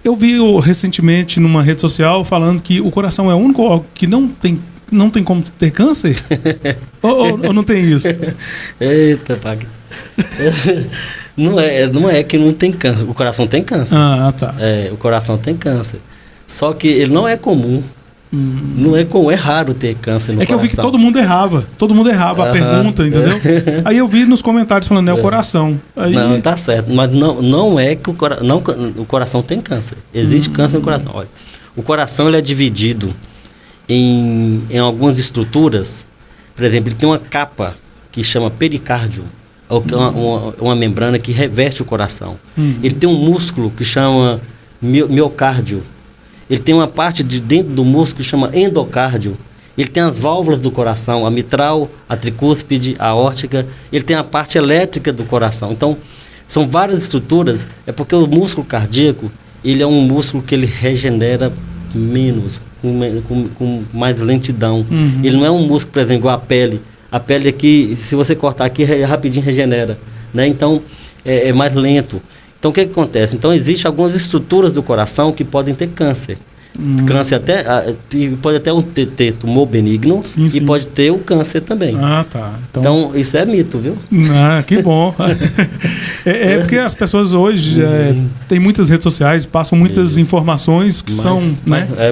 Eu vi recentemente numa rede social falando que o coração é o único órgão que não tem como ter câncer? ou não tem isso? Eita, Pag. Não é que não tem câncer, o coração tem câncer. Ah, tá. O coração tem câncer. Só que ele não é comum. Não é comum, é raro ter câncer no coração. Que eu vi que todo mundo errava a pergunta, entendeu? Aí eu vi nos comentários falando, é o coração. Aí... Não, tá certo, mas não é que o coração tem câncer. Existe câncer no coração. Olha, o coração ele é dividido em algumas estruturas. Por exemplo, ele tem uma capa que chama pericárdio, uma membrana que reveste o coração. Ele tem um músculo que chama miocárdio. Ele tem uma parte de dentro do músculo que chama endocárdio. Ele tem as válvulas do coração, a mitral, a tricúspide, a aórtica. Ele tem a parte elétrica do coração. Então, são várias estruturas. É porque o músculo cardíaco, ele é um músculo que ele regenera menos, com mais lentidão. Ele não é um músculo, por exemplo, igual a pele. A pele aqui, se você cortar aqui, rapidinho regenera, né? Então, é mais lento. Então, o que acontece? Então, existem algumas estruturas do coração que podem ter câncer. Câncer pode até ter tumor benigno e pode ter o câncer também. Ah, tá. Então isso é mito, viu? Ah, que bom. Porque as pessoas hoje têm muitas redes sociais, passam muitas informações que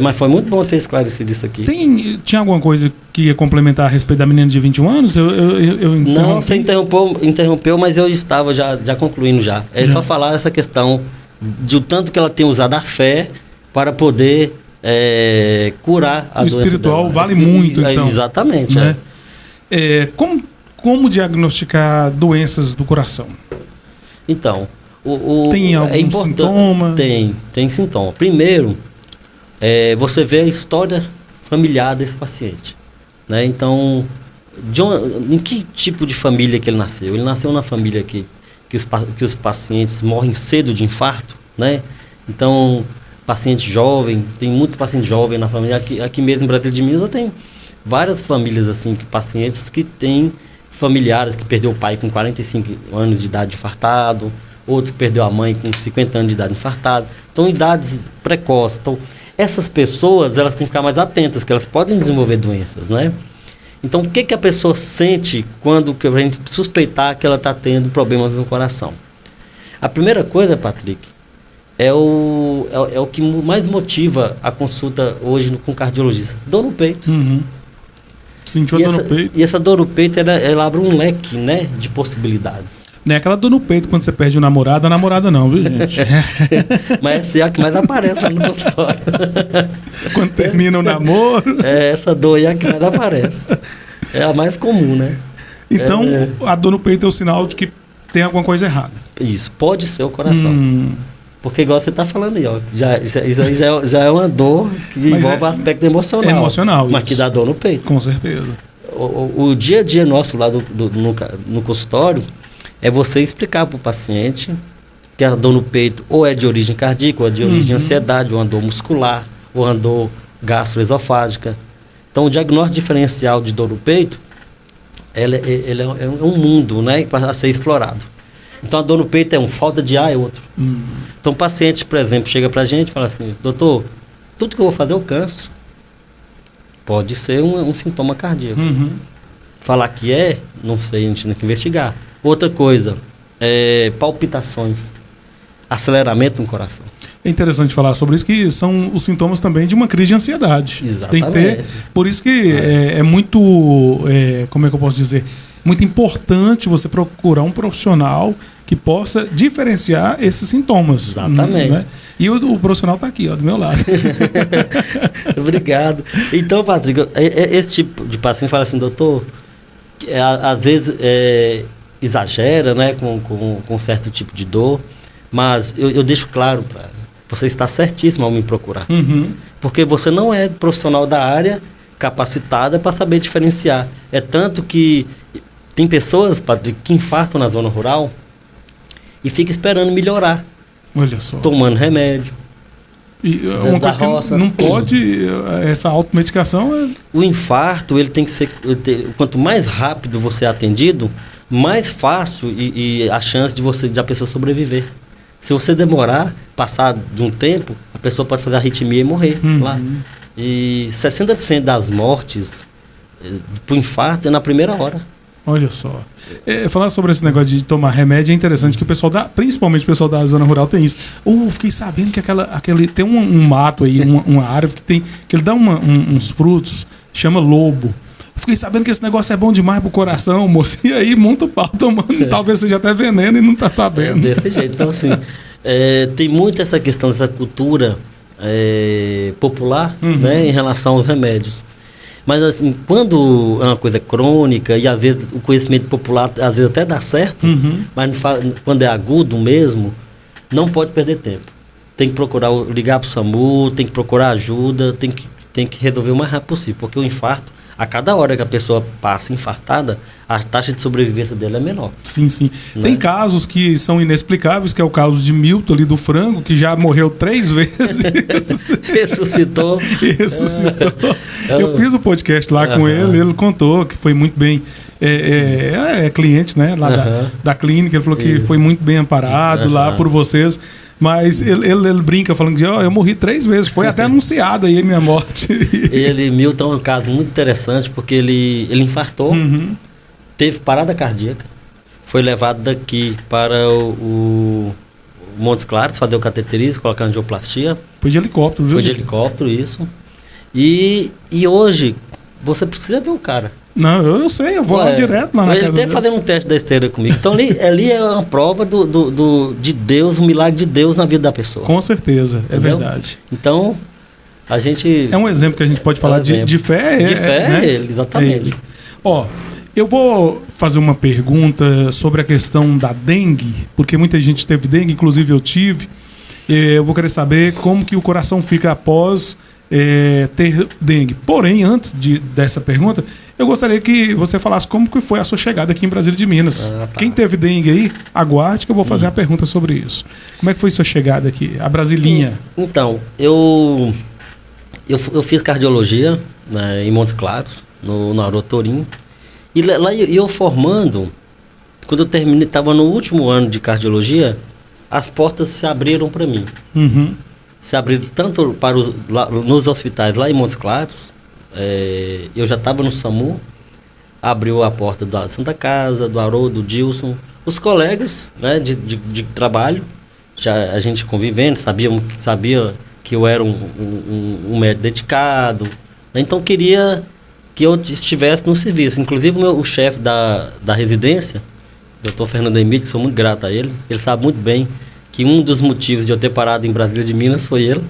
mas foi muito bom ter esclarecido isso aqui. Tinha alguma coisa que ia complementar a respeito da menina de 21 anos? Não, você interrompeu, mas eu estava já concluindo já. Só falar essa questão de o tanto que ela tem usado a fé para poder curar a doença. O espiritual vale muito, então. Exatamente. Né? Como diagnosticar doenças do coração? Então, tem algum sintoma? Tem sintoma. Primeiro, você vê a história familiar desse paciente. Né? Então, em que tipo de família que ele nasceu? Ele nasceu na família que os pacientes morrem cedo de infarto, né? Então, paciente jovem, tem muito paciente jovem na família. Aqui mesmo em Brasília de Minas tem várias famílias assim, pacientes que têm familiares que perdeu o pai com 45 anos de idade infartado, outros que perdeu a mãe com 50 anos de idade infartado. Então, idades precoces. Então, essas pessoas, elas têm que ficar mais atentas, que elas podem desenvolver doenças, né? Então, o que a pessoa sente quando a gente suspeitar que ela está tendo problemas no coração? A primeira coisa, Patrick, é o que mais motiva a consulta hoje com cardiologista. Dor no peito. Sentiu a dor no peito. E essa dor no peito, ela abre um leque, né, de possibilidades. Não é aquela dor no peito quando você perde a namorada não, viu, gente? Mas é a que mais aparece lá no consultório. Quando termina o namoro. Essa dor é a que mais aparece. É a mais comum, né? Então, a dor no peito é o sinal de que tem alguma coisa errada. Isso, pode ser o coração. Porque igual você está falando aí, ó, isso aí já é uma dor que envolve aspecto emocional. É emocional, mas que dá dor no peito. Com certeza. O dia a dia nosso lá no consultório é você explicar para o paciente que a dor no peito ou é de origem cardíaca, ou é de origem de ansiedade, ou uma dor muscular, ou uma dor gastroesofágica. Então, o diagnóstico diferencial de dor no peito, ele é um mundo, né, para ser explorado. Então, a dor no peito é falta de ar, é outro. Então, o paciente, por exemplo, chega para a gente e fala assim, doutor, tudo que eu vou fazer eu canso. Pode ser um sintoma cardíaco. Falar que não sei, a gente tem que investigar. Outra coisa, palpitações, aceleramento no coração. É interessante falar sobre isso, que são os sintomas também de uma crise de ansiedade. Exatamente. Tem que ter, por isso que é muito, como é que eu posso dizer, muito importante você procurar um profissional que possa diferenciar esses sintomas. Exatamente. Né? E o profissional está aqui, ó, do meu lado. Obrigado. Então, Patrick, esse tipo de paciente fala assim, doutor, às vezes exagera, né, com certo tipo de dor, mas eu deixo claro para você está certíssimo ao me procurar. Porque você não é profissional da área capacitada para saber diferenciar. É tanto que tem pessoas, Patrick, que infartam na zona rural e ficam esperando melhorar. Olha só. Tomando remédio. E uma coisa que não pode, essa automedicação O infarto, ele tem que ser... Quanto mais rápido você é atendido, mais fácil e a chance de a pessoa sobreviver. Se você demorar, passar de um tempo, a pessoa pode fazer arritmia e morrer lá. E 60% das mortes por infarto é na primeira hora. Olha só. Falar sobre esse negócio de tomar remédio é interessante, que o pessoal principalmente o pessoal da zona rural tem isso. Fiquei sabendo que tem um mato aí, uma árvore que ele dá uns frutos, chama lobo. Fiquei sabendo que esse negócio é bom demais pro coração, moço. E aí, monta o pau tomando. Talvez seja até veneno e não tá sabendo. Desse jeito. Então, assim, tem muito essa questão dessa cultura popular, né, em relação aos remédios. Mas, assim, quando é uma coisa crônica, e às vezes o conhecimento popular, às vezes até dá certo, mas quando é agudo mesmo, não pode perder tempo. Tem que procurar ligar pro SAMU, tem que procurar ajuda, tem que resolver o mais rápido possível, porque o infarto, a cada hora que a pessoa passa infartada, a taxa de sobrevivência dela é menor. Sim, sim. Né? Tem casos que são inexplicáveis, que é o caso de Milton ali do frango, que já morreu 3 vezes. Ressuscitou. Eu fiz o podcast lá com ele contou que foi muito bem... cliente, né? Lá da clínica, ele falou que foi muito bem amparado lá por vocês. Mas ele brinca falando que eu morri 3 vezes, foi até anunciada aí a minha morte. Milton é um caso muito interessante, porque ele infartou, teve parada cardíaca, foi levado daqui para o Montes Claros, fazer o cateterismo, colocar angioplastia. Foi de helicóptero, viu? Foi de helicóptero, isso. E hoje, você precisa ver o cara. Não, eu sei, eu vou lá direto lá na casa dele. Ele fazendo um teste da esteira comigo. Então ali é uma prova de Deus, um milagre de Deus na vida da pessoa. Com certeza, entendeu? É verdade. Então, a gente... É um exemplo que a gente pode falar de fé. De fé, né? Exatamente. Eu vou fazer uma pergunta sobre a questão da dengue, porque muita gente teve dengue, inclusive eu tive. Eu vou querer saber como que o coração fica após... ter dengue. Porém, antes dessa pergunta, eu gostaria que você falasse como que foi a sua chegada aqui em Brasília de Minas. Tá. Quem teve dengue aí, aguarde que eu vou fazer uma pergunta sobre isso. Como é que foi sua chegada aqui, a Brasilinha? Então, eu fiz cardiologia, né, em Montes Claros, no Arotorim. E lá eu formando, quando eu terminei, estava no último ano de cardiologia, as portas se abriram para mim. Se abriram tanto nos hospitais lá em Montes Claros, eu já estava no SAMU, abriu a porta da Santa Casa, do Haroldo, do Dilson, os colegas, né, de trabalho, já a gente convivendo, sabia que eu era um médico dedicado, né, então queria que eu estivesse no serviço. Inclusive o chefe da residência, o Dr. Fernando Emílio, que sou muito grato a ele sabe muito bem que um dos motivos de eu ter parado em Brasília de Minas foi ele.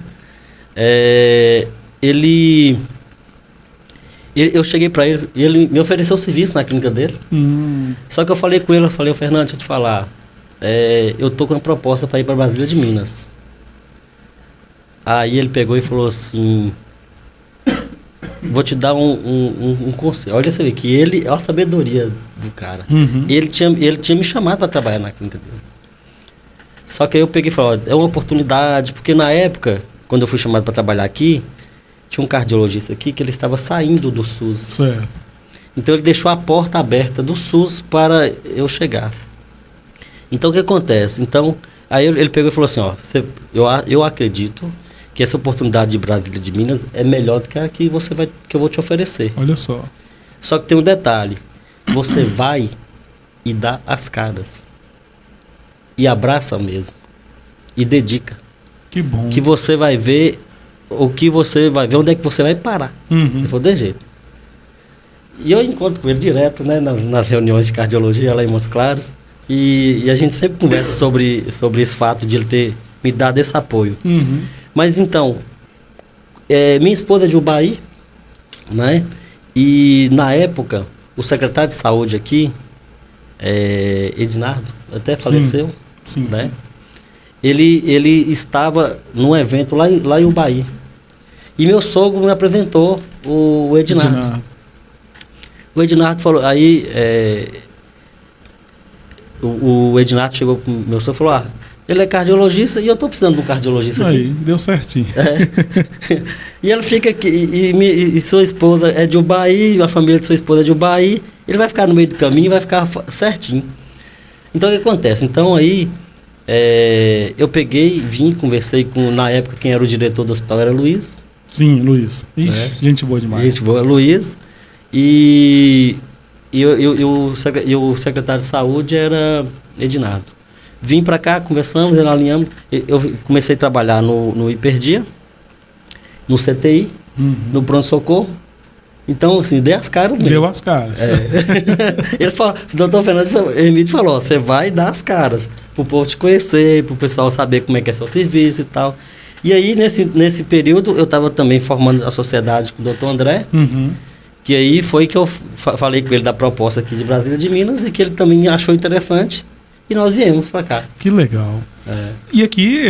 Eu cheguei para ele e ele me ofereceu serviço na clínica dele. Só que eu falei com ele, Fernando, deixa eu te falar, eu tô com uma proposta para ir para Brasília de Minas. Aí ele pegou e falou assim, vou te dar um conselho. Olha, você vê que ele, olha a sabedoria do cara. Ele tinha me chamado para trabalhar na clínica dele. Só que aí eu peguei e falei, ó, é uma oportunidade, porque na época, quando eu fui chamado para trabalhar aqui, tinha um cardiologista aqui que ele estava saindo do SUS. Certo. Então ele deixou a porta aberta do SUS para eu chegar. Então o que acontece? Então, aí ele pegou e falou assim, ó, eu acredito que essa oportunidade de Brasília de Minas é melhor do que a que eu vou te oferecer. Olha só. Só que tem um detalhe, você vai e dá as caras. E abraça mesmo. E dedica. Que bom. Que você vai ver onde é que você vai parar. Se for de jeito. E eu encontro com ele direto, né, nas reuniões de cardiologia lá em Montes Claros. E a gente sempre conversa sobre esse fato de ele ter me dado esse apoio. Mas então, minha esposa é de Ubaí, né? E na época, o secretário de saúde aqui, Ednardo, até faleceu. Sim, né? sim. Ele estava num evento lá em Ubaí. E meu sogro me apresentou o Ednardo. O Ednardo falou, aí o Ednardo chegou pro meu sogro e falou, ele é cardiologista e eu estou precisando de um cardiologista aqui. Aí, deu certinho. E ele fica aqui, e sua esposa é de Ubaí, a família de sua esposa é de Ubaí, ele vai ficar no meio do caminho e vai ficar certinho. Então o que acontece? Então aí eu peguei, vim, conversei com, na época quem era o diretor do hospital era Luiz. Sim, Luiz. Ixi, gente boa demais. Gente boa, Luiz. E o secretário de saúde era Ednardo. Vim para cá, conversamos, alinhamos. Eu comecei a trabalhar no Hiperdia, no CTI, no pronto-socorro. Então, assim, dei as caras mesmo. Deu as caras. Ele falou, o doutor Fernando Hermídio falou, você vai dar as caras pro povo te conhecer, pro pessoal saber como é que é seu serviço e tal. E aí, nesse período, eu estava também formando a sociedade com o doutor André, que aí foi que eu falei com ele da proposta aqui de Brasília de Minas e que ele também achou interessante e nós viemos para cá. Que legal. E aqui,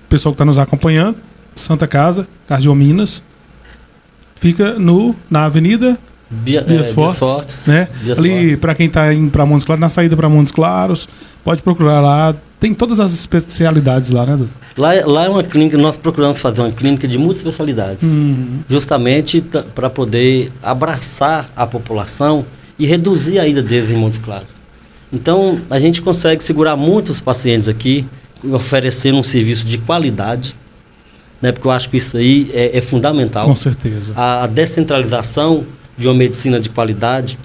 o pessoal que está nos acompanhando, Santa Casa, Cardiominas, fica na Avenida Bias Fortes, né? Ali, para quem está indo para Montes Claros, na saída para Montes Claros, pode procurar lá. Tem todas as especialidades lá, né, doutor? Lá é uma clínica, nós procuramos fazer uma clínica de muitas especialidades, justamente para poder abraçar a população e reduzir a ida deles em Montes Claros. Então, a gente consegue segurar muitos pacientes aqui, oferecendo um serviço de qualidade, né? Porque eu acho que isso aí é fundamental. Com certeza. A descentralização de uma medicina de qualidade.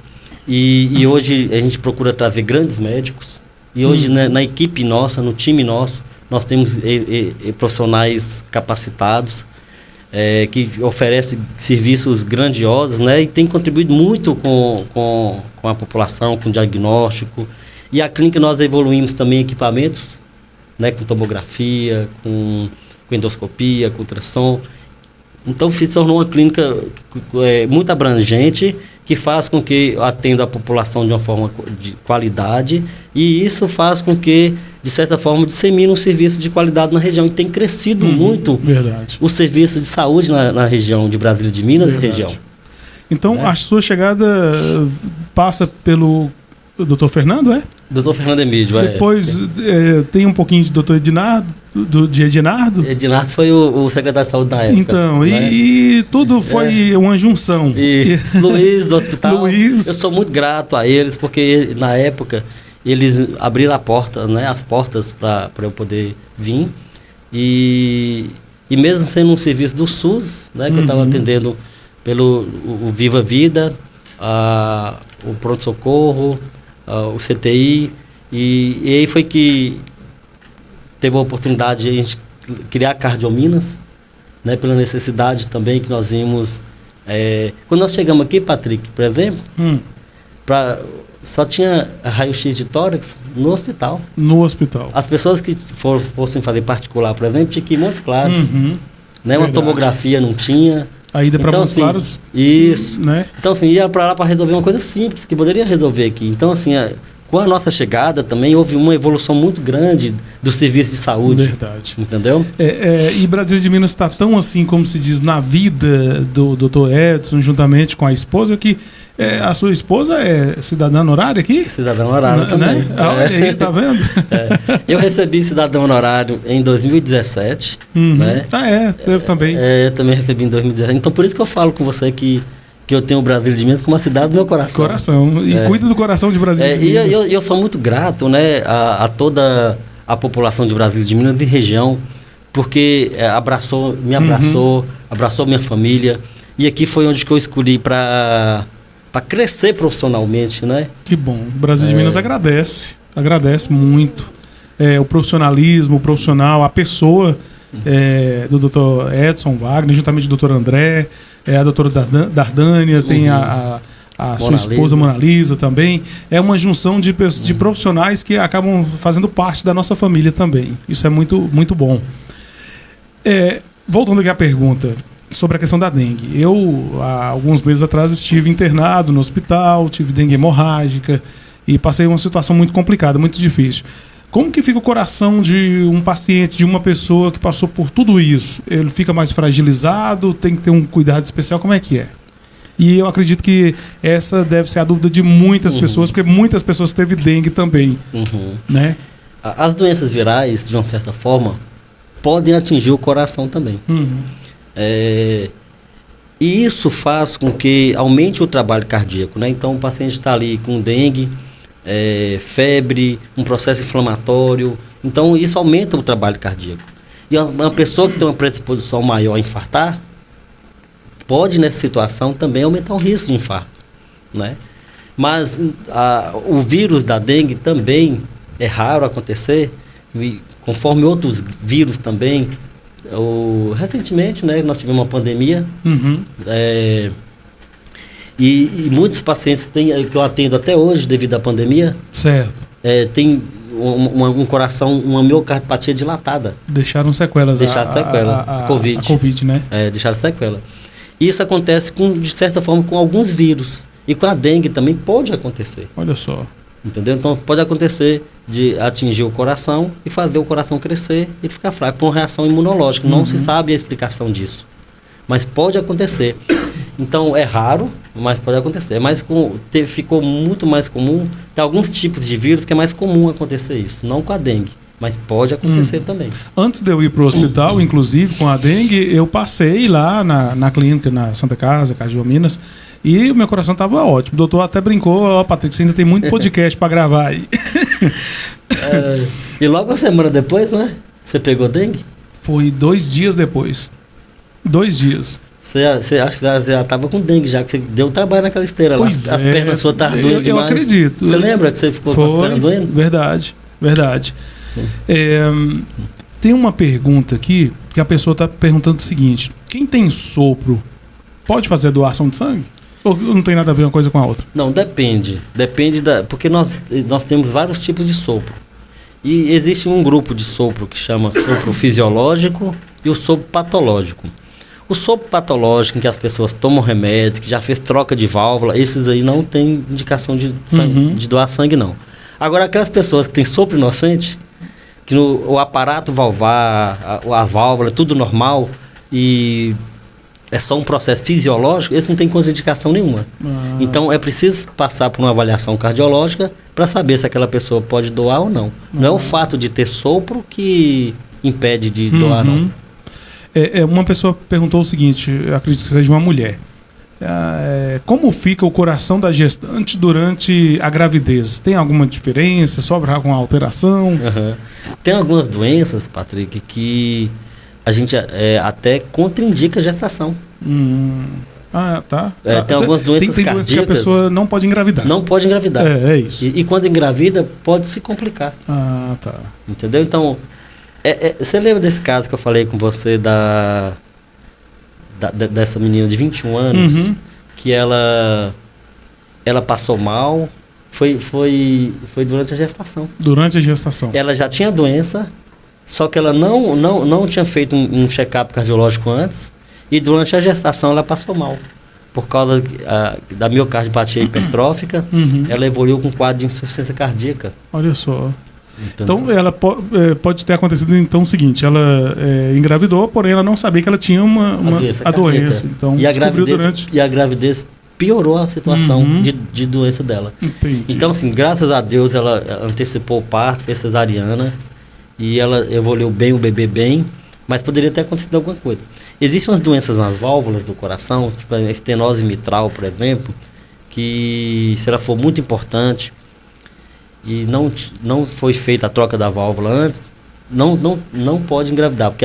E hoje a gente procura trazer grandes médicos. E hoje, né, na equipe nossa, no time nosso, nós temos profissionais capacitados, que oferecem serviços grandiosos, né? E tem contribuído muito com a população, com o diagnóstico. E a clínica nós evoluímos também equipamentos, né? Com tomografia, com endoscopia, com ultrassom. Então se tornou uma clínica muito abrangente, que faz com que atenda a população de uma forma de qualidade, e isso faz com que, de certa forma, dissemine um serviço de qualidade na região. E tem crescido muito o serviço de saúde na região de Brasília de Minas e região. Então, a sua chegada passa pelo doutor Fernando, é? Doutor Fernando Hermídio, Depois tem um pouquinho de doutor Ednardo, de Ednardo. Ednardo foi o secretário de saúde da época. Então, né? e tudo foi uma junção. E Luiz do hospital, Luiz. Eu sou muito grato a eles, porque na época eles abriram a porta, né, as portas para eu poder vir. E mesmo sendo um serviço do SUS, né, que eu estava atendendo pelo o Viva Vida, o pronto-socorro, o CTI, e aí foi que teve a oportunidade de a gente criar a Cardiominas, né, pela necessidade também que nós vimos. Quando nós chegamos aqui, Patrick, por exemplo, só tinha raio-x de tórax no hospital. No hospital. As pessoas que fossem fazer particular, por exemplo, tinha que ir em Montes Claros. Né, uma tomografia não tinha. A ida para Montes assim, Claros. Isso. Né? Então, assim, ia para lá para resolver uma coisa simples, que poderia resolver aqui. Então, assim, Com a nossa chegada também houve uma evolução muito grande do serviço de saúde. Verdade. Entendeu? E Brasília de Minas está tão assim, como se diz, na vida do Dr. Edson, juntamente com a esposa, que a sua esposa é cidadã honorária aqui? Cidadão honorário também. Né? Olha aí, tá vendo? Eu recebi cidadão honorário em 2017. Né? Teve também. Eu também recebi em 2017. Então por isso que eu falo com você que eu tenho o Brasília de Minas como uma cidade do meu coração. E cuida do coração de Brasília de Minas. E eu sou muito grato, né, a toda a população de Brasília de Minas e região, porque me abraçou minha família. E aqui foi onde que eu escolhi para crescer profissionalmente, né? Que bom. Brasília de Minas agradece muito. O profissionalismo, o profissional, a pessoa do Dr. Edson Wagner, juntamente do Dr. André, a doutora Dardânia, tem a sua esposa Mona Lisa também. É uma junção de profissionais que acabam fazendo parte da nossa família também. Isso é muito, muito bom. Voltando aqui à pergunta sobre a questão da dengue. Eu, há alguns meses atrás, estive internado no hospital, tive dengue hemorrágica e passei uma situação muito complicada, muito difícil. Como que fica o coração de um paciente, de uma pessoa que passou por tudo isso? Ele fica mais fragilizado? Tem que ter um cuidado especial? Como é que é? E eu acredito que essa deve ser a dúvida de muitas pessoas, porque muitas pessoas teve dengue também, né? As doenças virais, de uma certa forma, podem atingir o coração também. E isso faz com que aumente o trabalho cardíaco, né? Então o paciente está ali com dengue, febre, um processo inflamatório. Então isso aumenta o trabalho cardíaco. E uma pessoa que tem uma predisposição maior a infartar, pode nessa situação também aumentar o risco de infarto, né? Mas o vírus da dengue também é raro acontecer, e conforme outros vírus também. Recentemente, né, nós tivemos uma pandemia, e muitos pacientes que eu atendo até hoje, devido à pandemia, tem um coração, uma miocardiopatia dilatada. Deixaram sequelas. A Covid. A Covid, né? Deixaram sequela. Isso acontece, de certa forma, com alguns vírus. E com a dengue também pode acontecer. Olha só. Entendeu? Então pode acontecer de atingir o coração e fazer o coração crescer e ficar fraco por uma reação imunológica. Não se sabe a explicação disso. Mas pode acontecer. Então é raro, mas pode acontecer. Ficou muito mais comum. Tem alguns tipos de vírus que é mais comum acontecer isso. Não com a dengue, mas pode acontecer também. Antes de eu ir para o hospital, inclusive com a dengue, eu passei lá na clínica, na Santa Casa, Caju Minas, e o meu coração estava ótimo. O doutor até brincou: Patrick, você ainda tem muito podcast para gravar aí. E logo uma semana depois, né? Você pegou dengue? Foi 2 dias depois. 2 dias. Você acha que já estava com dengue, já que você deu trabalho naquela esteira lá. As pernas suas estavam doendo demais. Eu acredito. Você lembra que você ficou com as pernas doendo? Verdade. Tem uma pergunta aqui que a pessoa está perguntando o seguinte: quem tem sopro pode fazer doação de sangue? Ou não tem nada a ver uma coisa com a outra? Não, depende. Porque nós temos vários tipos de sopro. E existe um grupo de sopro que chama sopro fisiológico e o sopro patológico. O sopro patológico, em que as pessoas tomam remédios, que já fez troca de válvula, esses aí não tem indicação de doar sangue, não. Agora, aquelas pessoas que têm sopro inocente, que o aparato valvar, a válvula, é tudo normal, e é só um processo fisiológico, esse não tem contraindicação nenhuma. Então, é preciso passar por uma avaliação cardiológica para saber se aquela pessoa pode doar ou não. Não é o fato de ter sopro que impede de doar, não. Uma pessoa perguntou o seguinte, eu acredito que seja uma mulher: como fica o coração da gestante durante a gravidez? Tem alguma diferença? Sofre alguma alteração? Tem algumas doenças, Patrick, que a gente até contraindica a gestação. Tá. Tem algumas doenças tem doenças que a pessoa não pode engravidar. Não pode engravidar. É isso. E quando engravida, pode se complicar. Tá. Entendeu? Então, você lembra desse caso que eu falei com você dessa menina de 21 anos, que ela passou mal, foi durante a gestação. Durante a gestação. Ela já tinha doença, só que ela não tinha feito um check-up cardiológico antes, e durante a gestação ela passou mal, por causa da miocardiopatia hipertrófica, ela evoluiu com um quadro de insuficiência cardíaca. Olha só. Entendeu? Então, ela pode ter acontecido então o seguinte, ela engravidou, porém ela não sabia que ela tinha a doença. Então, e a gravidez piorou a situação de doença dela. Entendi. Então, assim, graças a Deus, ela antecipou o parto, fez cesariana, e ela evoluiu bem, o bebê bem, mas poderia ter acontecido alguma coisa. Existem umas doenças nas válvulas do coração, tipo a estenose mitral, por exemplo, que se ela for muito importante e não foi feita a troca da válvula antes, não pode engravidar, porque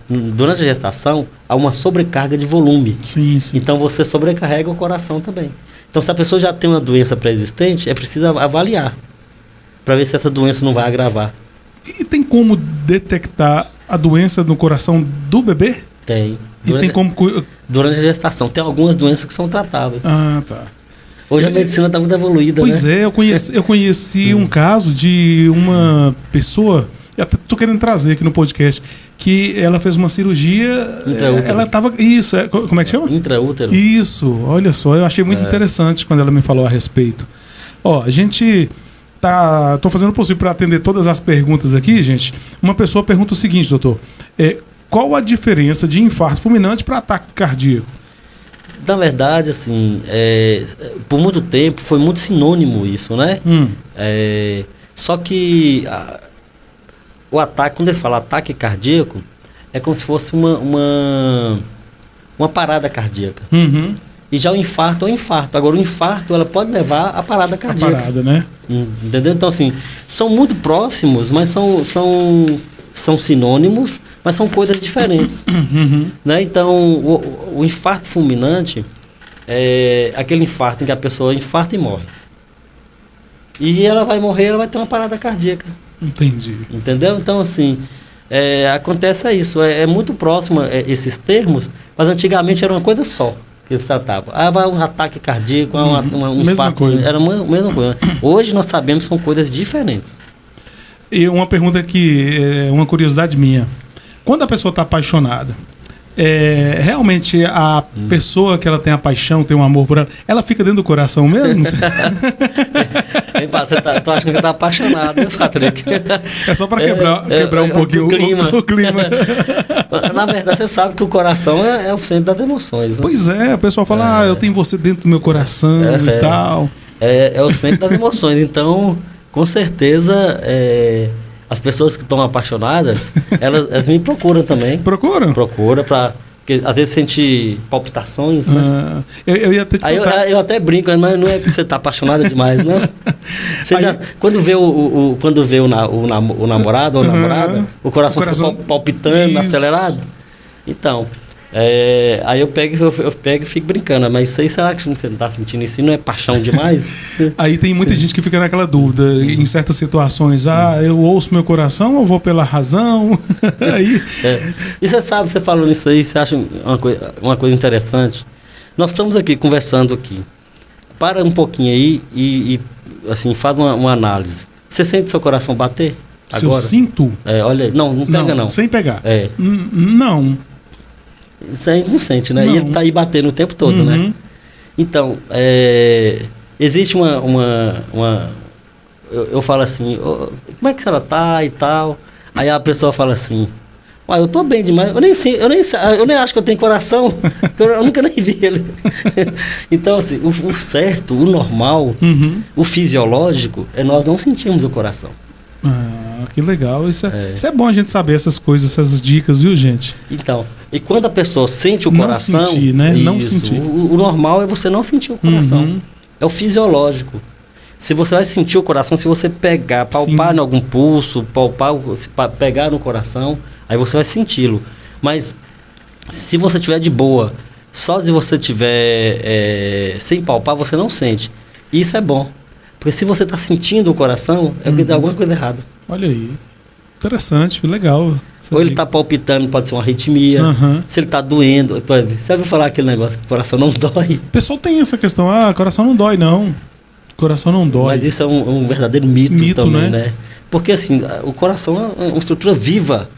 durante a gestação há uma sobrecarga de volume. Sim. Então você sobrecarrega o coração também. Então se a pessoa já tem uma doença pré-existente, é preciso avaliar para ver se essa doença não vai agravar. E tem como detectar a doença no coração do bebê? Tem. Durante a gestação. Tem algumas doenças que são tratáveis. Ah, tá. Hoje a medicina está muito evoluída, pois né? Eu conheci um caso de uma pessoa, até tô querendo trazer aqui no podcast, que ela fez uma cirurgia, ela tava, isso, como é que chama? Intraútero. Isso, olha só, eu achei muito interessante quando ela me falou a respeito. Ó, a gente tô fazendo o possível para atender todas as perguntas aqui, gente. Uma pessoa pergunta o seguinte, doutor, qual a diferença de infarto fulminante para ataque cardíaco? Na verdade, assim, por muito tempo foi muito sinônimo isso, né? Só que o ataque, quando ele fala ataque cardíaco, é como se fosse uma parada cardíaca. E já o infarto é um infarto. Agora, o infarto, ela pode levar à parada cardíaca. A parada, né? Entendeu? Então, assim, são muito próximos, mas são sinônimos, mas são coisas diferentes. Né? Então, o infarto fulminante é aquele infarto em que a pessoa infarta e morre. E ela vai morrer, ela vai ter uma parada cardíaca. Entendi. Entendeu? Então, assim, acontece isso. É muito próximo esses termos, mas antigamente era uma coisa só que eles tratavam. Vai um ataque cardíaco, um infarto. Coisa. Era a mesma coisa. Hoje nós sabemos que são coisas diferentes. E uma pergunta que uma curiosidade minha. Quando a pessoa está apaixonada, realmente a pessoa que ela tem a paixão, tem um amor por ela fica dentro do coração mesmo? Tu acha que você está apaixonado, né, Patrick? É só para quebrar um pouquinho o clima. Na verdade, você sabe que o coração é o centro das emoções. Né? Pois é, o pessoal fala, eu tenho você dentro do meu coração e tal. É o centro das emoções, então, com certeza, as pessoas que estão apaixonadas, elas me procuram também. Procuram? Procura porque às vezes sente palpitações, né? Eu ia até te Aí eu até brinco, mas não é porque você está apaixonada demais, não. Quando vê o namorado ou a namorada, o coração fica palpitando, acelerado. Então, aí eu pego e fico brincando, mas isso aí, será que você não está sentindo isso? Não é paixão demais? Aí tem muita gente que fica naquela dúvida, em certas situações, eu ouço meu coração ou vou pela razão? Aí... E você sabe, você falando isso aí, você acha uma coisa interessante? Nós estamos aqui conversando aqui. Para um pouquinho aí e assim, faz uma análise. Você sente seu coração bater agora? Eu sinto? Olha, não pega não. Sem pegar? Não. Isso aí não sente, né? Não. E ele tá aí batendo o tempo todo, né? Então, existe eu falo assim, como é que a senhora tá e tal? Aí a pessoa fala assim, eu tô bem demais, eu nem acho que eu tenho coração, eu nunca nem vi ele. Então, assim, o certo, o normal, o fisiológico, nós não sentimos o coração. Que legal, isso é bom a gente saber essas coisas, essas dicas, viu, gente? Então, e quando a pessoa sente o coração... Não sentir, né? Não sentir. O normal é você não sentir o coração. É o fisiológico. Se você vai sentir o coração, se você pegar, palpar em algum pulso, pegar no coração, aí você vai senti-lo. Mas se você estiver de boa, só se você estiver sem palpar, você não sente. E isso é bom. Porque se você está sentindo o coração, é porque tem alguma coisa errada. Olha aí. Interessante, legal. Ou ele está palpitando, pode ser uma arritmia. Se ele está doendo. Você ouviu falar aquele negócio que o coração não dói? O pessoal tem essa questão, coração não dói, não. Coração não dói. Mas isso é um verdadeiro mito também, né? Porque assim, o coração é uma estrutura viva.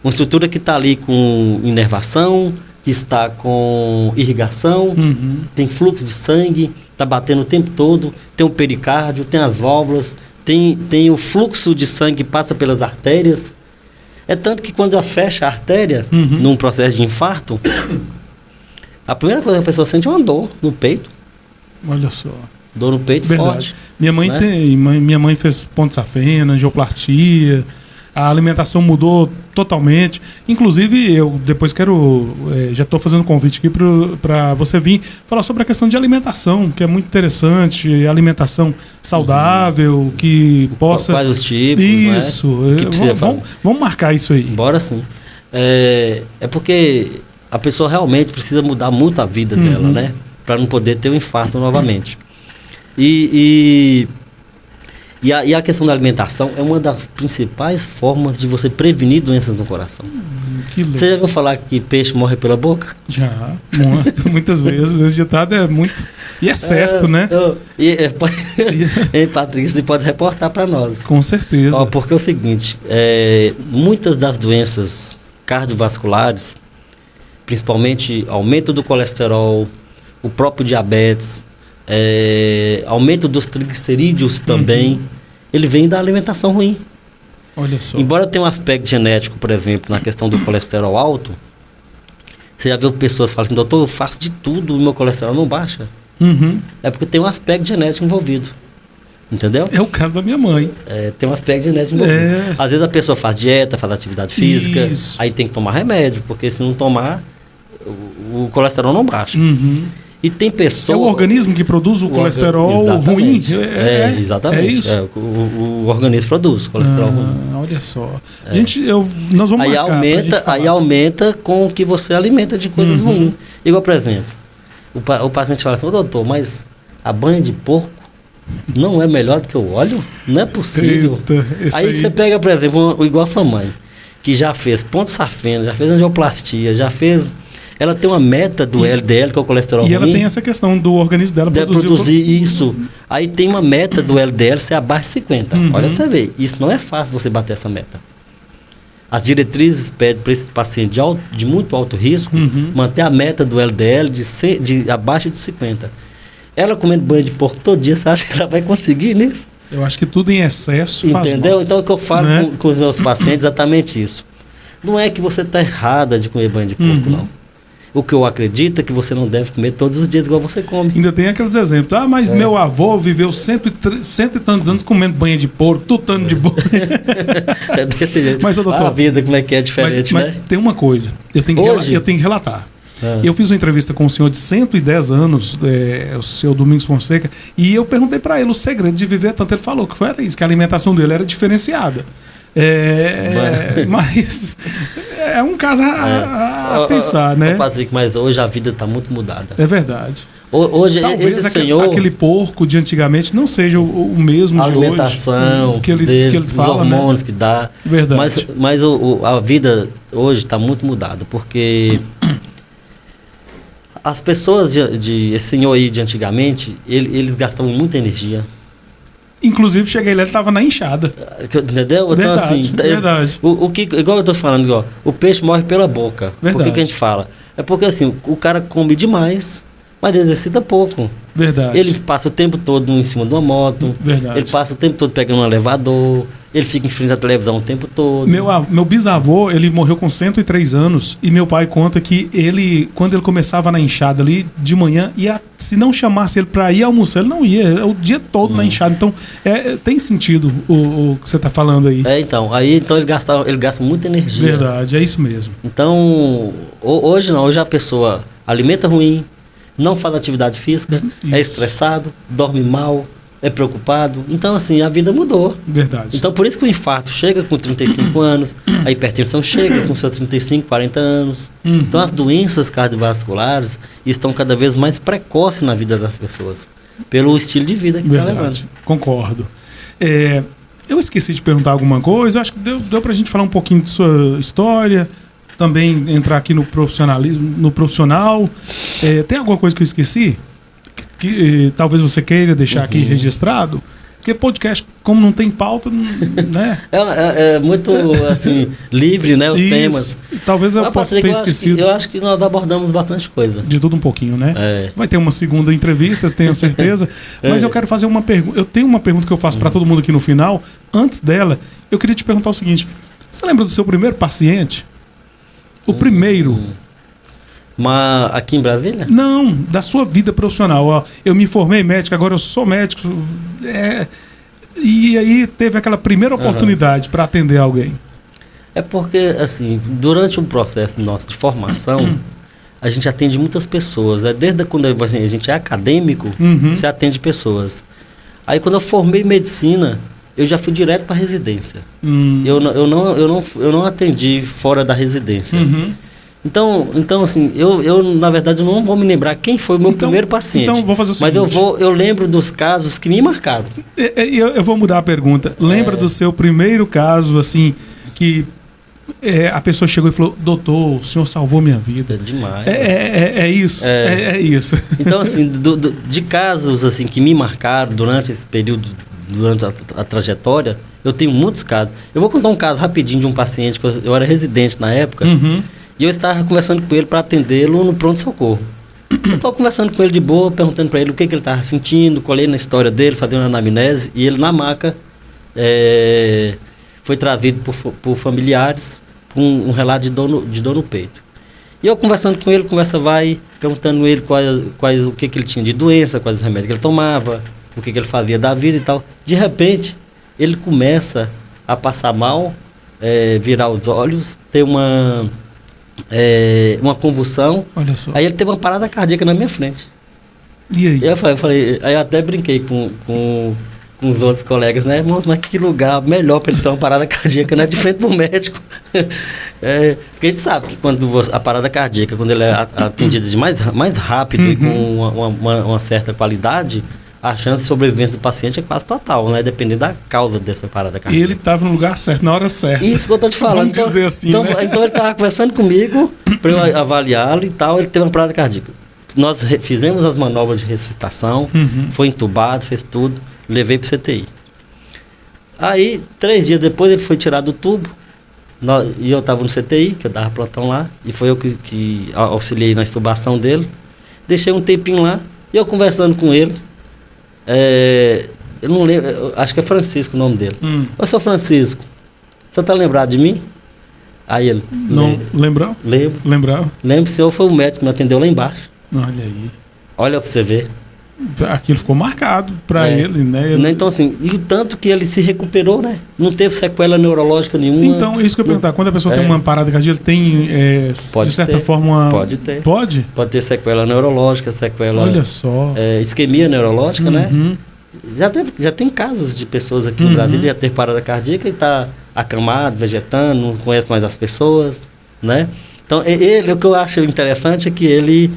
Uma estrutura que está ali com inervação, que está com irrigação, Uhum. tem fluxo de sangue, está batendo o tempo todo, tem o pericárdio, tem as válvulas, tem o fluxo de sangue que passa pelas artérias. É tanto que quando já fecha a artéria, Uhum. num processo de infarto, a primeira coisa que a pessoa sente é uma dor no peito. Olha só. Dor no peito Verdade. forte. Minha mãe né? minha mãe fez ponte safena, angioplastia. A alimentação mudou totalmente. Inclusive, eu depois já estou fazendo convite aqui para você vir falar sobre a questão de alimentação, que é muito interessante. Alimentação saudável, que possa... Quais os tipos, Isso. né? Que precisa Vamos marcar isso aí. Bora sim. É porque a pessoa realmente precisa mudar muito a vida dela, né? Para não poder ter um infarto novamente. E a questão da alimentação é uma das principais formas de você prevenir doenças no coração. Que louco. Você já ouviu falar que peixe morre pela boca? Já, muitas vezes. Esse ditado é muito... E é certo, né? Hein, Patrick, você pode reportar para nós. Com certeza. Ó, porque é o seguinte, muitas das doenças cardiovasculares, principalmente aumento do colesterol, o próprio diabetes, aumento dos triglicerídeos também, ele vem da alimentação ruim. Olha só. Embora tenha um aspecto genético, por exemplo, na questão do colesterol alto, você já viu pessoas falando assim, doutor, eu faço de tudo e meu colesterol não baixa. Uhum. É porque tem um aspecto genético envolvido. Entendeu? É o caso da minha mãe. Tem um aspecto genético envolvido. Às vezes a pessoa faz dieta, faz atividade física, Isso. aí tem que tomar remédio, porque se não tomar, o colesterol não baixa. Uhum. E tem pessoas... É o organismo que produz o colesterol ruim? Exatamente. Exatamente. É isso? O organismo produz colesterol ruim. Olha só. Nós vamos Aí marcar aumenta com o que você alimenta de coisas ruins. Igual, por exemplo, o paciente fala assim, ô doutor, mas a banha de porco não é melhor do que o óleo? Não é possível. Eita, aí você pega, por exemplo, igual a sua mãe, que já fez ponte safena, já fez angioplastia, já fez... Ela tem uma meta do LDL, que é o colesterol ruim. E ela tem essa questão do organismo dela produzir isso. Aí tem uma meta do LDL ser abaixo de 50. Olha pra você ver, isso não é fácil você bater essa meta. As diretrizes pedem para esse paciente de muito alto risco manter a meta do LDL de abaixo de 50. Ela comendo banho de porco todo dia, você acha que ela vai conseguir nisso? Eu acho que tudo em excesso faz mal. Entendeu? Então o que eu falo com os meus pacientes é exatamente isso. Não é que você está errada de comer banho de porco, não. O que eu acredito é que você não deve comer todos os dias igual você come. Ainda tem aqueles exemplos. Ah, mas meu avô viveu cento e tantos anos comendo banha de porco, tutano de boi. É desse jeito. Mas, doutor, a vida como é que é diferente, mas né? tem uma coisa. Eu tenho que relatar. Eu fiz uma entrevista com um senhor de 110 anos, o seu Domingos Fonseca, e eu perguntei para ele o segredo de viver tanto. Ele falou que era isso, que a alimentação dele era diferenciada. Mas é um caso a pensar, né? Patrick, mas hoje a vida está muito mudada. É verdade. Hoje talvez esse senhor... aquele porco de antigamente não seja o mesmo a de alimentação hoje. Que ele fala, os hormônios, né? Que dá. Verdade. Mas a vida hoje está muito mudada, porque as pessoas esse senhor aí de antigamente, eles gastavam muita energia. Inclusive, cheguei lá, ele estava na enxada. Entendeu? Então, Verdade, assim, verdade. Igual eu tô falando, igual, o peixe morre pela boca. Verdade. Por que a gente fala? É porque assim, o cara come demais, mas exercita pouco. Verdade. Ele passa o tempo todo em cima de uma moto. Verdade. Ele passa o tempo todo pegando um elevador. Ele fica em frente à televisão o tempo todo. Meu bisavô, ele morreu com 103 anos. E meu pai conta que quando ele começava na enxada ali, de manhã, se não chamasse ele para ir almoçar, ele não ia. O dia todo na enxada. Então, tem sentido o que você está falando aí. Então ele gasta muita energia. Verdade, é isso mesmo. Então, hoje não. Hoje a pessoa alimenta ruim, não faz atividade física, é estressado, dorme mal, é preocupado. Então, assim, a vida mudou. Verdade. Então, por isso que o infarto chega com 35 anos, a hipertensão chega com seus 35, 40 anos. Então, as doenças cardiovasculares estão cada vez mais precoces na vida das pessoas, pelo estilo de vida que está levando. Concordo. Eu esqueci de perguntar alguma coisa. Acho que deu para a gente falar um pouquinho de sua história. Também entrar aqui no profissionalismo, no profissional. Tem alguma coisa que eu esqueci? Que talvez você queira deixar aqui registrado? Porque podcast, como não tem pauta, né? É muito, assim, livre, né? Os temas. Talvez eu possa ter esquecido. Eu acho que nós abordamos bastante coisa. De tudo um pouquinho, né? Vai ter uma segunda entrevista, tenho certeza. Mas eu quero fazer uma pergunta. Eu tenho uma pergunta que eu faço para todo mundo aqui no final. Antes dela, eu queria te perguntar o seguinte. Você lembra do seu primeiro paciente? O primeiro? Mas aqui em Brasília? Não, da sua vida profissional. Ó, eu me formei médico, agora eu sou médico. E aí teve aquela primeira oportunidade para atender alguém. É porque, assim, durante o processo nosso de formação, a gente atende muitas pessoas. Desde quando a gente é acadêmico, você atende pessoas. Aí quando eu formei medicina, eu já fui direto para a residência. Eu não atendi fora da residência. Então, assim, eu na verdade não vou me lembrar quem foi o meu primeiro paciente. Então vou fazer o seguinte. Mas eu lembro dos casos que me marcaram. Eu vou mudar a pergunta. Lembra do seu primeiro caso, assim, que a pessoa chegou e falou: doutor, o senhor salvou minha vida. Demais. É isso. É isso. Então, assim, de casos assim que me marcaram durante esse período, durante a trajetória, eu tenho muitos casos. Eu vou contar um caso rapidinho de um paciente, que eu era residente na época. E eu estava conversando com ele para atendê-lo no pronto-socorro. Eu estava conversando com ele de boa, perguntando para ele o que ele estava sentindo, colhei na história dele, fazendo uma anamnese, e ele na maca foi trazido por familiares com um relato de dor no peito. E eu conversando com ele, conversa vai, perguntando ele o que ele tinha de doença, quais os remédios que ele tomava, o que ele fazia da vida e tal. De repente, ele começa a passar mal, virar os olhos, ter uma convulsão. Olha só. Aí ele teve uma parada cardíaca na minha frente. E aí? Eu falei, aí eu até brinquei com os outros colegas, né? Mas que lugar melhor para ele ter uma parada cardíaca, né? De frente pro médico. Porque a gente sabe que quando a parada cardíaca, quando ela é atendida de mais rápido e com uma certa qualidade, a chance de sobrevivência do paciente é quase total, né? Dependendo da causa dessa parada cardíaca. E ele estava no lugar certo, na hora certa. Isso que eu tô te falando. Vamos dizer assim, então, né? Então ele estava conversando comigo para eu avaliá-lo e tal, ele teve uma parada cardíaca. Nós fizemos as manobras de ressuscitação, foi entubado, fez tudo, levei para o CTI. Aí, 3 dias depois, ele foi tirado do tubo, e eu estava no CTI, que eu dava plantão lá, e foi eu que auxiliei na extubação dele. Deixei um tempinho lá, e eu conversando com ele, eu não lembro, acho que é Francisco o nome dele. Ô, seu Francisco, o senhor tá lembrado de mim? Aí ele... Não, lembrou? Lembro. Lembrava? Lembro, o senhor foi o médico que me atendeu lá embaixo. Olha aí. Olha pra você ver. Aquilo ficou marcado pra ele, né? Então, assim, e o tanto que ele se recuperou, né? Não teve sequela neurológica nenhuma. Então, isso que eu ia perguntar. Quando a pessoa tem uma parada cardíaca, tem, de certa forma... Pode ter. Pode? Pode ter sequela neurológica, sequela... Olha só. Isquemia neurológica, né? Já tem casos de pessoas aqui no Brasil que já teve parada cardíaca e tá acamado, vegetando, não conhece mais as pessoas, né? Então, o que eu acho interessante é que ele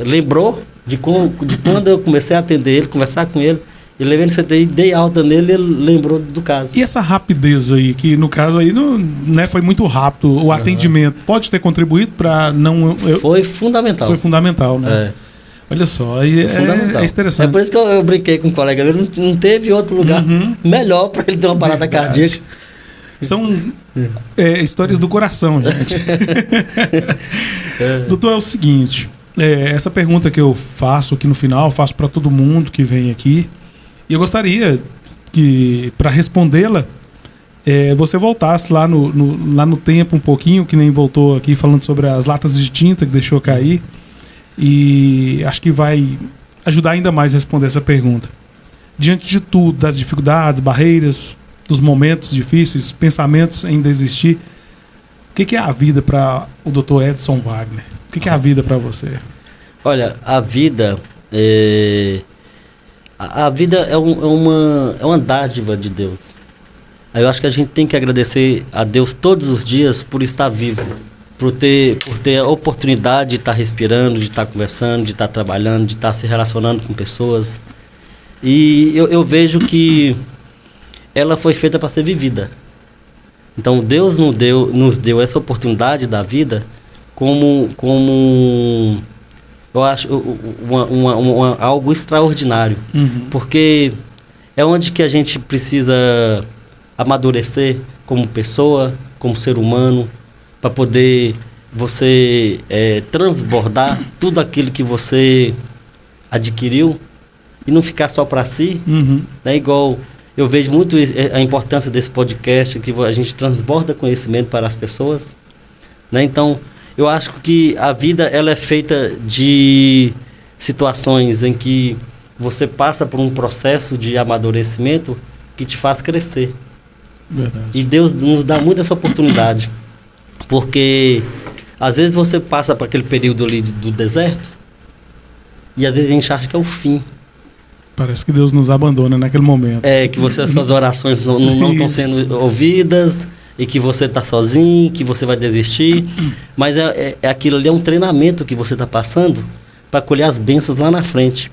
lembrou de quando eu comecei a atender ele, conversar com ele, eu levei no CTI, dei alta nele, ele lembrou do caso. E essa rapidez aí, que no caso aí não, né, foi muito rápido, o atendimento pode ter contribuído para não... Foi fundamental. Foi fundamental, né? Olha só, é interessante. É por isso que eu brinquei com um colega meu, não teve outro lugar melhor para ele ter uma parada cardíaca. São histórias do coração, gente. Doutor, é o seguinte, essa pergunta que eu faço aqui no final, faço para todo mundo que vem aqui, e eu gostaria que, para respondê-la, você voltasse lá no tempo um pouquinho, que nem voltou aqui falando sobre as latas de tinta que deixou cair, e acho que vai ajudar ainda mais a responder essa pergunta. Diante de tudo, das dificuldades, barreiras, dos momentos difíceis, pensamentos em desistir, o que é a vida para o Dr. Edson Wagner? O que é a vida para você? Olha, a vida é uma dádiva de Deus. Eu acho que a gente tem que agradecer a Deus todos os dias por estar vivo, por ter a oportunidade de estar respirando, de estar conversando, de estar trabalhando, de estar se relacionando com pessoas. E eu vejo que ela foi feita para ser vivida. Então Deus nos deu essa oportunidade da vida como eu acho algo extraordinário. Porque é onde que a gente precisa amadurecer como pessoa, como ser humano, para poder você transbordar tudo aquilo que você adquiriu e não ficar só para si, né? Igual eu vejo muito a importância desse podcast, que a gente transborda conhecimento para as pessoas, né? Então, eu acho que a vida ela é feita de situações em que você passa por um processo de amadurecimento que te faz crescer. Verdade. E Deus nos dá muito essa oportunidade, porque às vezes você passa por aquele período ali do deserto e às vezes a gente acha que é o fim. Parece que Deus nos abandona naquele momento. Que as suas orações não estão sendo ouvidas e que você está sozinho, que você vai desistir. Mas aquilo ali é um treinamento que você está passando para colher as bênçãos lá na frente.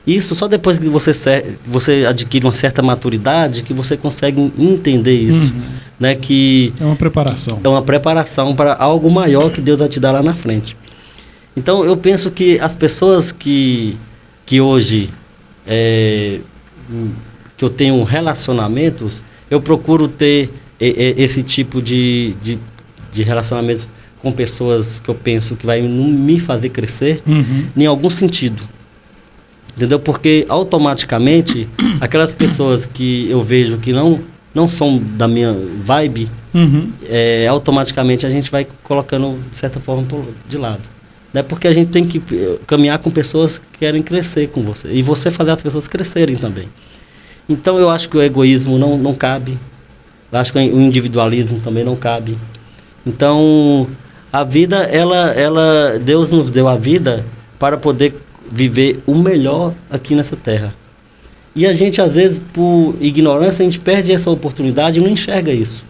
Isso só depois que você adquire uma certa maturidade que você consegue entender isso. Né? Que é uma preparação. É uma preparação para algo maior que Deus vai te dar lá na frente. Então eu penso que as pessoas que hoje que eu tenho relacionamentos, eu procuro ter esse tipo de relacionamentos com pessoas que eu penso que vai me fazer crescer em algum sentido. Entendeu? Porque automaticamente aquelas pessoas que eu vejo que não são da minha vibe, automaticamente a gente vai colocando de certa forma de lado. Né? Porque a gente tem que caminhar com pessoas que querem crescer com você. E você fazer as pessoas crescerem também. Então eu acho que o egoísmo não cabe. Eu acho que o individualismo também não cabe. Então a vida, Deus nos deu a vida para poder viver o melhor aqui nessa terra. E a gente, às vezes, por ignorância, a gente perde essa oportunidade e não enxerga isso.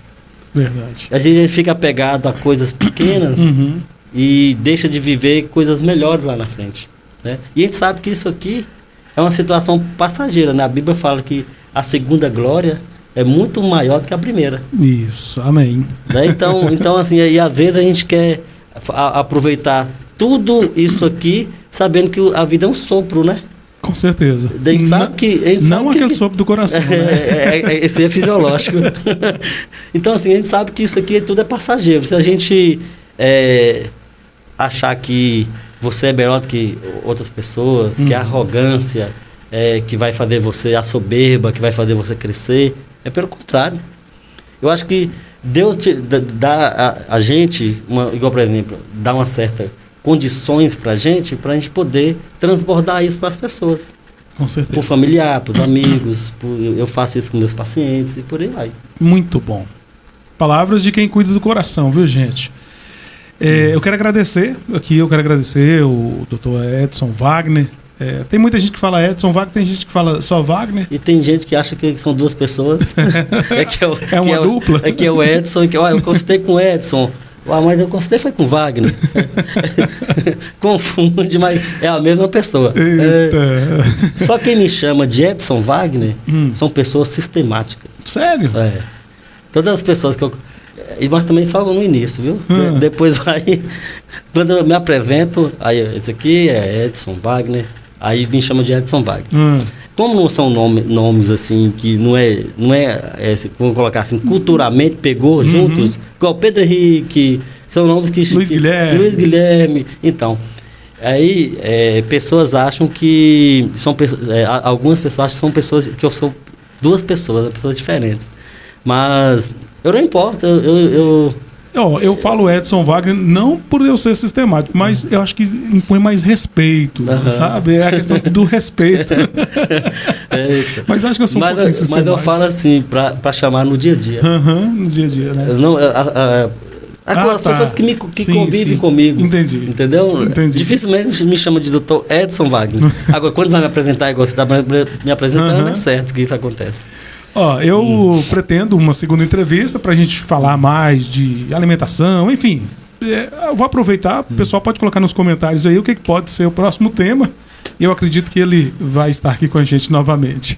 Verdade. A gente fica apegado a coisas pequenas e deixa de viver coisas melhores lá na frente. Né? E a gente sabe que isso aqui é uma situação passageira. Né? A Bíblia fala que a segunda glória é muito maior do que a primeira. Isso, amém. Né? Então, assim, aí, às vezes a gente quer aproveitar tudo isso aqui, sabendo que a vida é um sopro, né? Com certeza. A gente sabe que não aquele sopro do coração, né? Esse é fisiológico. Então, assim, a gente sabe que isso aqui tudo é passageiro. Se a gente achar que você é melhor do que outras pessoas, que a arrogância que vai fazer você, a soberba que vai fazer você crescer, é pelo contrário. Eu acho que Deus dá a gente, igual, por exemplo, dá uma certa condições para a gente poder transbordar isso para as pessoas. Com certeza. Para o familiar, para os amigos, eu faço isso com meus pacientes e por aí vai. Muito bom. Palavras de quem cuida do coração, viu, gente? Eu quero agradecer o Dr. Edson Wagner. Tem muita gente que fala Edson Wagner, tem gente que fala só Wagner. E tem gente que acha que são duas pessoas. É uma dupla. Que é o Edson, eu consultei com o Edson. Mas eu consultei foi com Wagner. Confunde, mas é a mesma pessoa. Só quem me chama de Edson Wagner são pessoas sistemáticas. Sério? Todas as pessoas que eu... Mas também só no início, viu? Depois vai... Quando eu me apresento, aí esse aqui é Edson Wagner, aí me chama de Edson Wagner. Como não são nomes assim, que não é vamos colocar assim, culturalmente pegou juntos, igual Pedro Henrique, são nomes que... Luiz Guilherme. Então, aí pessoas acham que são algumas pessoas acham que são pessoas, que eu sou duas pessoas diferentes. Mas eu não importo, eu falo Edson Wagner não por eu ser sistemático, mas eu acho que impõe mais respeito, sabe? É a questão do respeito. Mas acho que eu sou um pouquinho sistemático. Mas eu falo assim, pra chamar no dia a dia. No dia a dia, né? As pessoas que convivem comigo. Entendi. Entendeu? Entendi. Dificilmente me chama de Dr. Edson Wagner. Agora, quando vai me apresentar igual você está me apresentando, é certo que isso acontece. Eu pretendo uma segunda entrevista para a gente falar mais de alimentação, enfim. Eu vou aproveitar, o pessoal pode colocar nos comentários aí o que pode ser o próximo tema. Eu acredito que ele vai estar aqui com a gente novamente.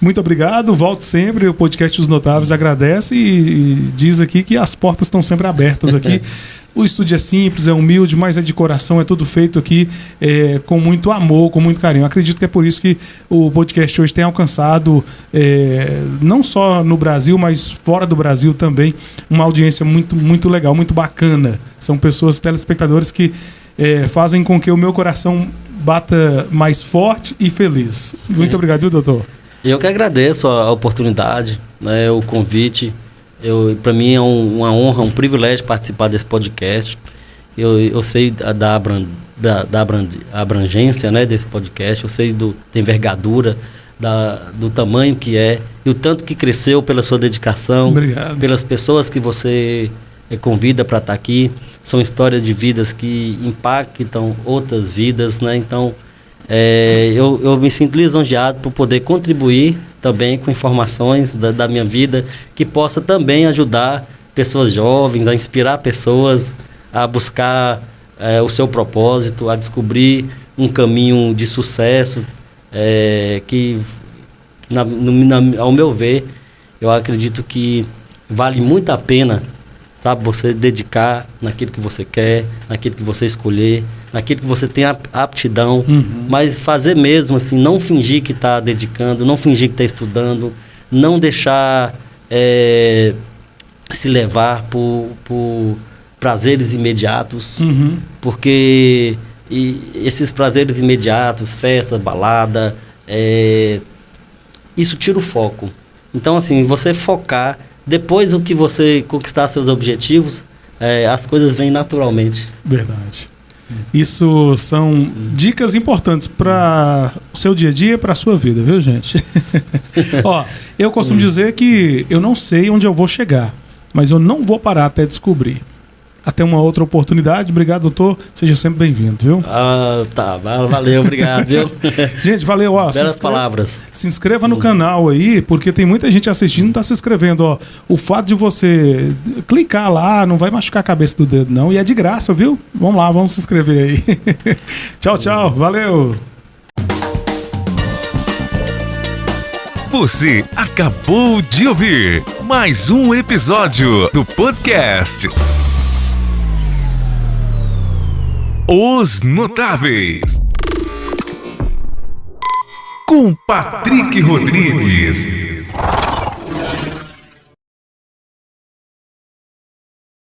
Muito obrigado, volte sempre. O podcast Os Notáveis agradece e diz aqui que as portas estão sempre abertas aqui. O estúdio é simples, é humilde, mas é de coração, é tudo feito aqui com muito amor, com muito carinho. Eu acredito que é por isso que o podcast hoje tem alcançado, não só no Brasil, mas fora do Brasil também, uma audiência muito, muito legal, muito bacana. São pessoas, telespectadores que fazem com que o meu coração bata mais forte e feliz. Muito obrigado, viu, doutor? Eu que agradeço a oportunidade, né, o convite. Para mim é uma honra, um privilégio participar desse podcast. Eu sei da abrangência, né, desse podcast, eu sei da envergadura, do tamanho que é e o tanto que cresceu pela sua dedicação. Obrigado. Pelas pessoas que você convida para estar aqui. São histórias de vidas que impactam outras vidas, né? Então, eu me sinto lisonjeado por poder contribuir também com informações da minha vida, que possa também ajudar pessoas jovens, a inspirar pessoas a buscar o seu propósito, a descobrir um caminho de sucesso, que ao meu ver, eu acredito que vale muito a pena, sabe, você dedicar naquilo que você quer, naquilo que você escolher, naquilo que você tem aptidão, mas fazer mesmo, assim, não fingir que está dedicando, não fingir que está estudando, não deixar se levar por prazeres imediatos, porque esses prazeres imediatos, festa, balada, isso tira o foco. Então, assim, você focar, depois o que você conquistar seus objetivos, as coisas vêm naturalmente. Verdade. Isso são dicas importantes para o seu dia a dia, para a sua vida, viu, gente? Ó, eu costumo dizer que eu não sei onde eu vou chegar, mas eu não vou parar até descobrir. Até uma outra oportunidade. Obrigado, doutor. Seja sempre bem-vindo, viu? Tá. Valeu, obrigado, viu? Gente, valeu. Ó, belas palavras. Se inscreva no canal aí, porque tem muita gente assistindo e não tá se inscrevendo. Ó, o fato de você clicar lá não vai machucar a cabeça do dedo, não. E é de graça, viu? Vamos lá, vamos se inscrever aí. Tchau. Valeu. Você acabou de ouvir mais um episódio do podcast Os Notáveis, com Patrick Rodrigues.